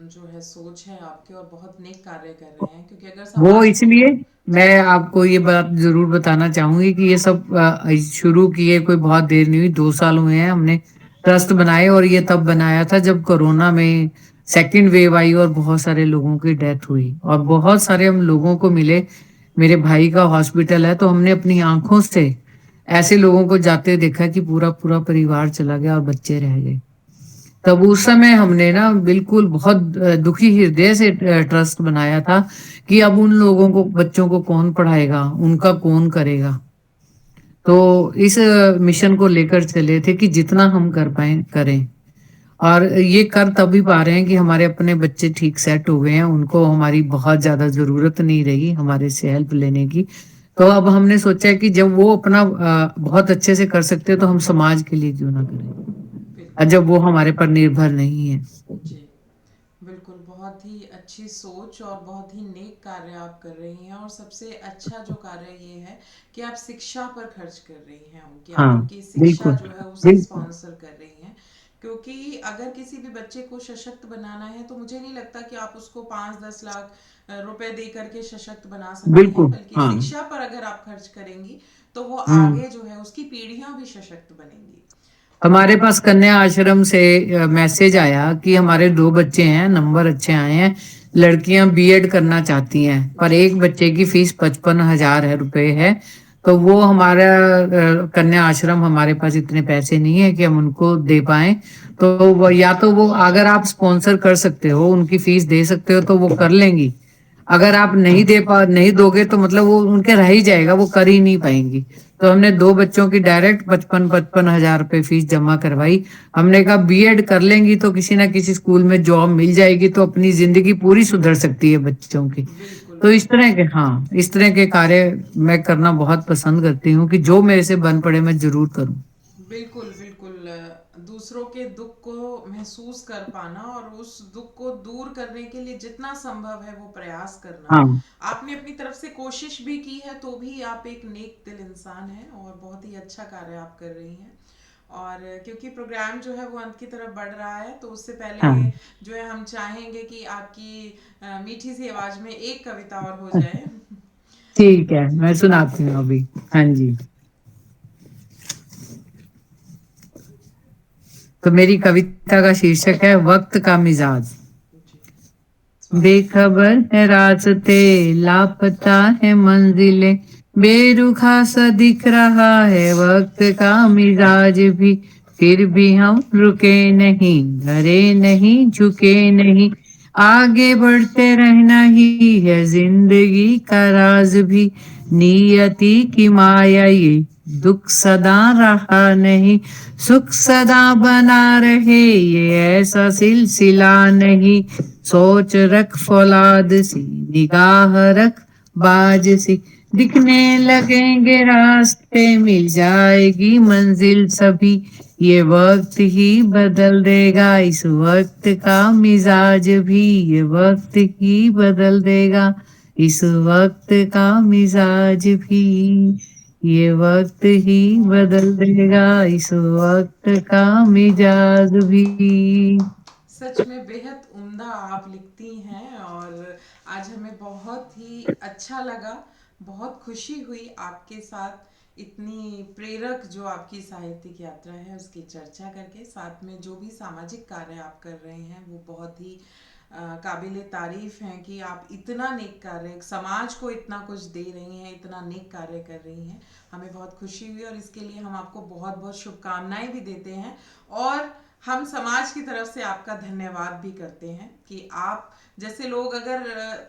जो है सोच है आपके, और बहुत नेक कार्य कर रहे हैं, क्योंकि अगर वो समाज को। इसलिए जी। मैं आपको ये बात जरूर बताना चाहूंगी कि ये सब शुरू किए कोई बहुत देर नहीं हुई, 2 साल हुए हैं हमने ट्रस्ट बनाए। और ये तब बनाया था जब कोरोना में सेकंड वेव आई और बहुत सारे लोगों की डेथ हुई, और बहुत सारे हम लोगों को मिले। मेरे भाई का हॉस्पिटल है, तो हमने अपनी आंखों से ऐसे लोगों को जाते देखा कि पूरा पूरा परिवार चला गया और बच्चे रह गए। तब उस समय हमने ना बिल्कुल बहुत दुखी हृदय से ट्रस्ट बनाया था कि अब उन लोगों को, बच्चों को कौन पढ़ाएगा, उनका कौन करेगा। तो इस मिशन को लेकर चले थे कि जितना हम कर पाए करें। और ये कर तभी पा रहे हैं कि हमारे अपने बच्चे ठीक सेट हो गए हैं, उनको हमारी बहुत ज्यादा जरूरत नहीं रही हमारे से हेल्प लेने की। तो अब हमने सोचा है कि जब वो अपना बहुत अच्छे से कर सकते हैं, तो हम समाज के लिए क्यों ना करें, और बिल्कुल। जब वो हमारे पर निर्भर नहीं है। जी, बिल्कुल, बहुत ही अच्छी सोच और बहुत ही नेक कार्य आप कर रही हैं, और सबसे अच्छा जो कार्य ये है कि आप शिक्षा पर खर्च कर रही हैं उनकी, आप हाँ, उनकी शिक्षा बिल्कुल जो है उसे बिल्कुल। स्पॉन्सर कर रही हैं। क्योंकि अगर किसी भी बच्चे को सशक्त बनाना है, तो मुझे नहीं लगता कि आप उसको 5-10 लाख रुपए दे करके सशक्त बना सकती हैं, बिल्कुल बल्कि हाँ। शिक्षा पर अगर आप खर्च करेंगी तो वो हम्म। आगे जो है उसकी पीढ़ियां भी सशक्त बनेंगी। हमारे पास कन्या आश्रम से मैसेज आया कि हमारे 2 बच्चे हैं, नंबर अच्छे आए हैं, लड़कियां बीएड करना चाहती हैं, पर एक बच्चे की फीस 55,000 रुपए है। तो वो हमारा कन्या आश्रम, हमारे पास इतने पैसे नहीं है कि हम उनको दे पाए। तो वो, या तो वो, अगर आप स्पॉन्सर कर सकते हो, उनकी फीस दे सकते हो, तो वो कर लेंगी। अगर आप नहीं दोगे, तो मतलब वो उनके रह ही जाएगा, वो कर ही नहीं पाएंगी। तो हमने 2 बच्चों की डायरेक्ट 55,000 रुपए फीस जमा करवाई। हमने कहा बीएड कर लेंगी तो किसी ना किसी स्कूल में जॉब मिल जाएगी, तो अपनी जिंदगी पूरी सुधर सकती है बच्चों की। बिल्कुल तो इस बिल्कुल। तरह के, हाँ, इस तरह के कार्य मैं करना बहुत पसंद करती हूँ कि जो मेरे से बन पड़े मैं जरूर करूँ। बिल्कुल बिल्कुल, दूसरों के दुख को महसूस कर पाना और उस दुख को दूर करने के लिए जितना संभव है वो प्रयास करना। हाँ, आपने अपनी तरफ से कोशिश भी की है, तो भी आप एक नेक दिल इंसान हैं, और बहुत ही अच्छा कार्य आप कर रही हैं। और क्योंकि प्रोग्राम जो है वो अंत की तरफ बढ़ रहा है, तो उससे पहले हाँ, जो है हम चाहेंगे कि आपकी मीठी सी आवाज में एक कविता और हो जाए। ठीक है, मैं सुनाती हूँ अभी। हाँ जी। तो मेरी कविता का शीर्षक है वक्त का मिजाज। जी, स्वागत है। बेखबर है रास्ते, लापता है मंजिलें, बेरुखा सा दिख रहा है वक्त का मिजाज भी। फिर भी हम रुके नहीं, डरे नहीं, झुके नहीं, आगे बढ़ते रहना ही है जिंदगी का राज भी। नियति की माया ये दुख सदा रहा नहीं, सुख सदा बना रहे ये ऐसा सिलसिला नहीं। सोच रख फौलाद सी, निगाह रख बाज सी, दिखने लगेंगे रास्ते, मिल जाएगी मंजिल सभी। ये वक्त ही बदल देगा इस वक्त का मिजाज भी, ये वक्त ही बदल देगा इस वक्त का मिजाज भी, ये वक्त ही बदल देगा इस वक्त का मिजाज भी। सच में बेहद उम्दा आप लिखती हैं, और आज हमें बहुत ही अच्छा लगा बहुत खुशी हुई आपके साथ इतनी प्रेरक जो आपकी साहित्यिक यात्रा है उसकी चर्चा करके। साथ में जो भी सामाजिक कार्य आप कर रहे हैं वो बहुत ही काबिल तारीफ हैं कि आप इतना नेक कार्य समाज को इतना कुछ दे रही हैं, इतना नेक कार्य कर रही हैं। हमें बहुत खुशी हुई और इसके लिए हम आपको बहुत बहुत शुभकामनाएं भी देते हैं और हम समाज की तरफ से आपका धन्यवाद भी करते हैं कि आप जैसे लोग अगर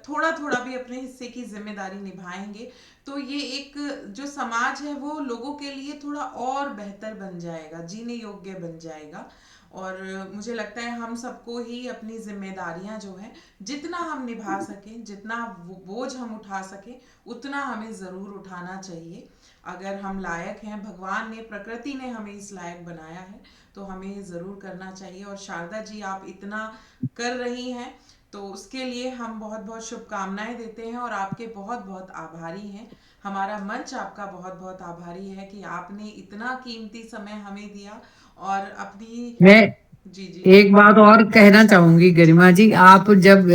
थोड़ा थोड़ा भी अपने हिस्से की जिम्मेदारी निभाएंगे तो ये एक जो समाज है वो लोगों के लिए थोड़ा और बेहतर बन जाएगा, जीने योग्य बन जाएगा। और मुझे लगता है हम सबको ही अपनी जिम्मेदारियां जो है जितना हम निभा सकें, जितना बोझ हम उठा सकें उतना हमें ज़रूर उठाना चाहिए। अगर हम लायक हैं, भगवान ने प्रकृति ने हमें इस लायक बनाया है तो हमें ज़रूर करना चाहिए। और शारदा जी आप इतना कर रही हैं तो उसके लिए हम बहुत बहुत शुभकामनाएं देते हैं और आपके बहुत बहुत आभारी हैं। हमारा मंच आपका बहुत बहुत आभारी है कि आपने इतना कीमती समय हमें दिया और अपनी। मैं जी जी। एक बात और कहना चाहूंगी गरिमा जी, आप जब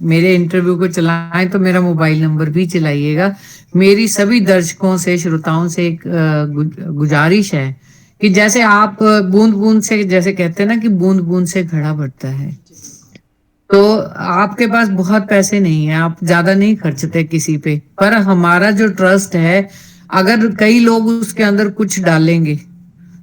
मेरे इंटरव्यू को चलाएं तो मेरा मोबाइल नंबर भी चलाइएगा। मेरी सभी दर्शकों से, श्रोताओं से एक गुजारिश है कि जैसे आप बूंद बूंद से, जैसे कहते हैं ना कि बूंद बूंद से घड़ा भरता है, जी बिल्कुल। तो आपके पास बहुत पैसे नहीं है, आप ज्यादा नहीं खर्चते किसी पे, पर हमारा जो ट्रस्ट है, अगर कई लोग उसके अंदर कुछ डालेंगे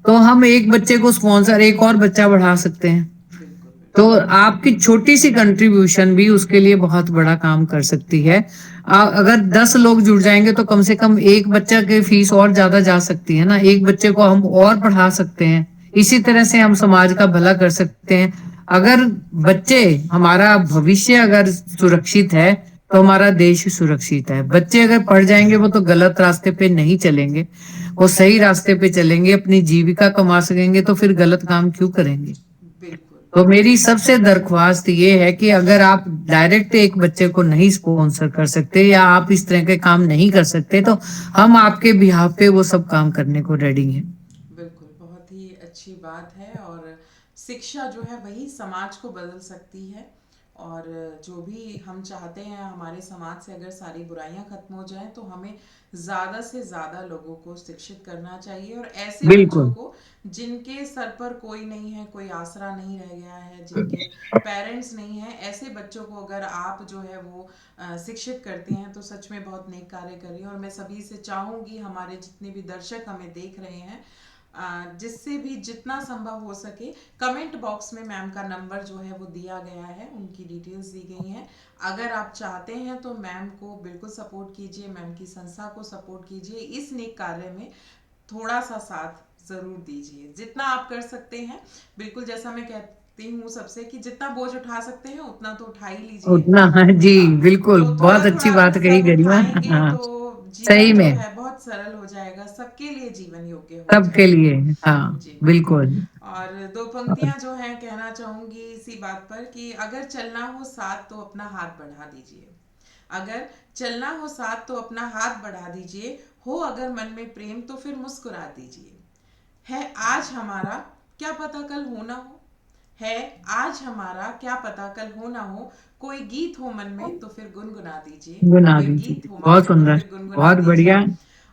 तो हम एक बच्चे को स्पॉन्सर, एक और बच्चा बढ़ा सकते हैं। बिल्कुल बिल्कुल। तो आपकी छोटी सी कंट्रीब्यूशन भी उसके लिए बहुत बड़ा काम कर सकती है। अगर 10 लोग जुड़ जाएंगे तो कम से कम एक बच्चा की फीस और ज्यादा जा सकती है ना, एक बच्चे को हम और पढ़ा सकते हैं। इसी तरह से हम समाज का भला कर सकते हैं। अगर बच्चे, हमारा भविष्य अगर सुरक्षित है तो हमारा देश सुरक्षित है। बच्चे अगर पढ़ जाएंगे वो तो गलत रास्ते पे नहीं चलेंगे, वो सही रास्ते पे चलेंगे, अपनी जीविका कमा सकेंगे, तो फिर गलत काम क्यों करेंगे। बिल्कुल। तो मेरी सबसे दरख्वास्त ये है कि अगर आप डायरेक्ट एक बच्चे को नहीं स्पॉन्सर कर सकते या आप इस तरह के काम नहीं कर सकते तो हम आपके बिहाफ पे वो सब काम करने को रेडी हैं। बिल्कुल, बहुत ही अच्छी बात है। और शिक्षा जो है वही समाज को बदल सकती है। और जो भी हम चाहते हैं हमारे समाज से अगर सारी बुराइयां खत्म हो जाएं तो हमें ज़्यादा से ज़्यादा लोगों को शिक्षित करना चाहिए और ऐसे बच्चों बिल्कुल। को जिनके सर पर कोई नहीं है, कोई आसरा नहीं रह गया है, जिनके पेरेंट्स नहीं हैं, ऐसे बच्चों को अगर आप जो है वो शिक्षित करती हैं तो सच में बहुत नेक कार्य कर रही हैं। और मैं सभी से चाहूँगी, हमारे जितने भी दर्शक हमें देख रहे हैं, जिससे भी जितना संभव हो सके कमेंट बॉक्स में मैम का नंबर जो है वो दिया गया है, उनकी डिटेल्स दी गई हैं। अगर आप चाहते हैं तो मैम को बिल्कुल सपोर्ट कीजिए, मैम की संस्था को सपोर्ट कीजिए, इस नेक कार्य में थोड़ा सा साथ ज़रूर दीजिए जितना आप कर सकते हैं। बिल्कुल, जैसा मैं कहती हूँ सबसे कि जितना बोझ उठा सकते हैं उतना तो उठा ही लीजिए। उतना, हाँ जी, हाँ, बिल्कुल, तो थोड़ा बहुत अच्छी थोड़ा अगर बात कही सब गरिमा। उठाएंगे हाँ, तो सही जीवन जो में है बहुत सरल हो जाएगा, सबके लिए जीवन योग्य हो सबके जाएगा। लिए। हाँ, जी बिल्कुल। बिल्कुल। और दो पंक्तियां जो हैं कहना चाहूंगी इसी बात पर कि अगर चलना हो साथ तो अपना हाथ बढ़ा दीजिए। अगर चलना हो साथ तो अपना हाथ बढ़ा दीजिए, हो अगर मन में प्रेम तो फिर मुस्कुरा दीजिए। है आज हमारा, क्या पता कल हो ना हो। है आज हमारा, क्या पता कल हो ना हो। कोई गीत हो मन में तो फिर गुनगुना दीजिए। गुना कोई गीत दीजिए, हो मन बहुत में तो सुंदर, फिर गुनगुना बहुत दीजिए। बढ़िया।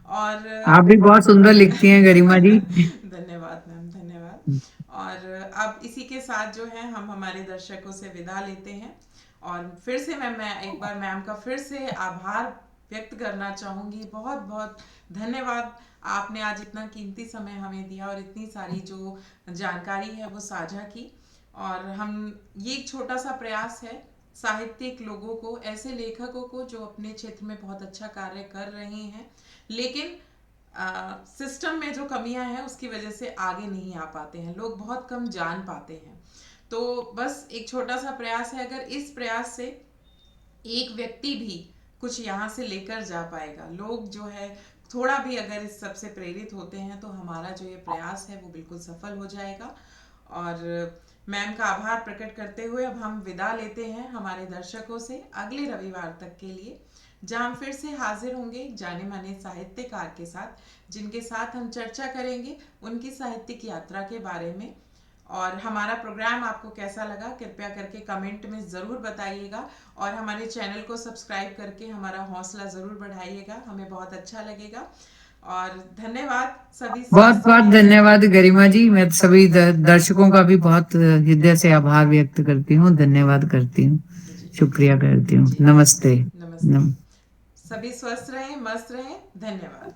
और आप भी बहुत सुंदर लिखती हैं गरिमा जी। धन्यवाद मैम, धन्यवाद। और अब इसी के साथ जो है हम हमारे दर्शकों से विदा लेते हैं। और फिर से मैं एक बार मैम का फिर से आभार व्यक्त करना चाहूँगी। बहुत बहुत धन्यवाद, आपने आज इतना कीमती समय हमें दिया और इतनी सारी जो जानकारी है वो साझा की। और हम, ये एक छोटा सा प्रयास है साहित्यिक लोगों को, ऐसे लेखकों को जो अपने क्षेत्र में बहुत अच्छा कार्य कर रहे हैं लेकिन सिस्टम में जो कमियां हैं उसकी वजह से आगे नहीं आ पाते हैं, लोग बहुत कम जान पाते हैं। तो बस एक छोटा सा प्रयास है, अगर इस प्रयास से एक व्यक्ति भी कुछ यहाँ से लेकर जा पाएगा, लोग जो है थोड़ा भी अगर इस सब से प्रेरित होते हैं तो हमारा जो ये प्रयास है वो बिल्कुल सफल हो जाएगा। और मैम का आभार प्रकट करते हुए अब हम विदा लेते हैं हमारे दर्शकों से अगले रविवार तक के लिए, जहाँ हम फिर से हाजिर होंगे एक जाने माने साहित्यकार के साथ, जिनके साथ हम चर्चा करेंगे उनकी साहित्यिक यात्रा के बारे में। और हमारा प्रोग्राम आपको कैसा लगा कृपया करके कमेंट में ज़रूर बताइएगा, और हमारे चैनल को सब्सक्राइब करके हमारा हौसला ज़रूर बढ़ाइएगा, हमें बहुत अच्छा लगेगा। और धन्यवाद सभी बहुत स्वस्थ बहुत रहें। धन्यवाद गरिमा जी। मैं सभी दर्शकों का भी बहुत हृदय से आभार व्यक्त करती हूँ, धन्यवाद करती हूँ, जी शुक्रिया करती हूँ। जी नमस्ते। नमस्ते। सभी स्वस्थ रहें, मस्त रहें। धन्यवाद।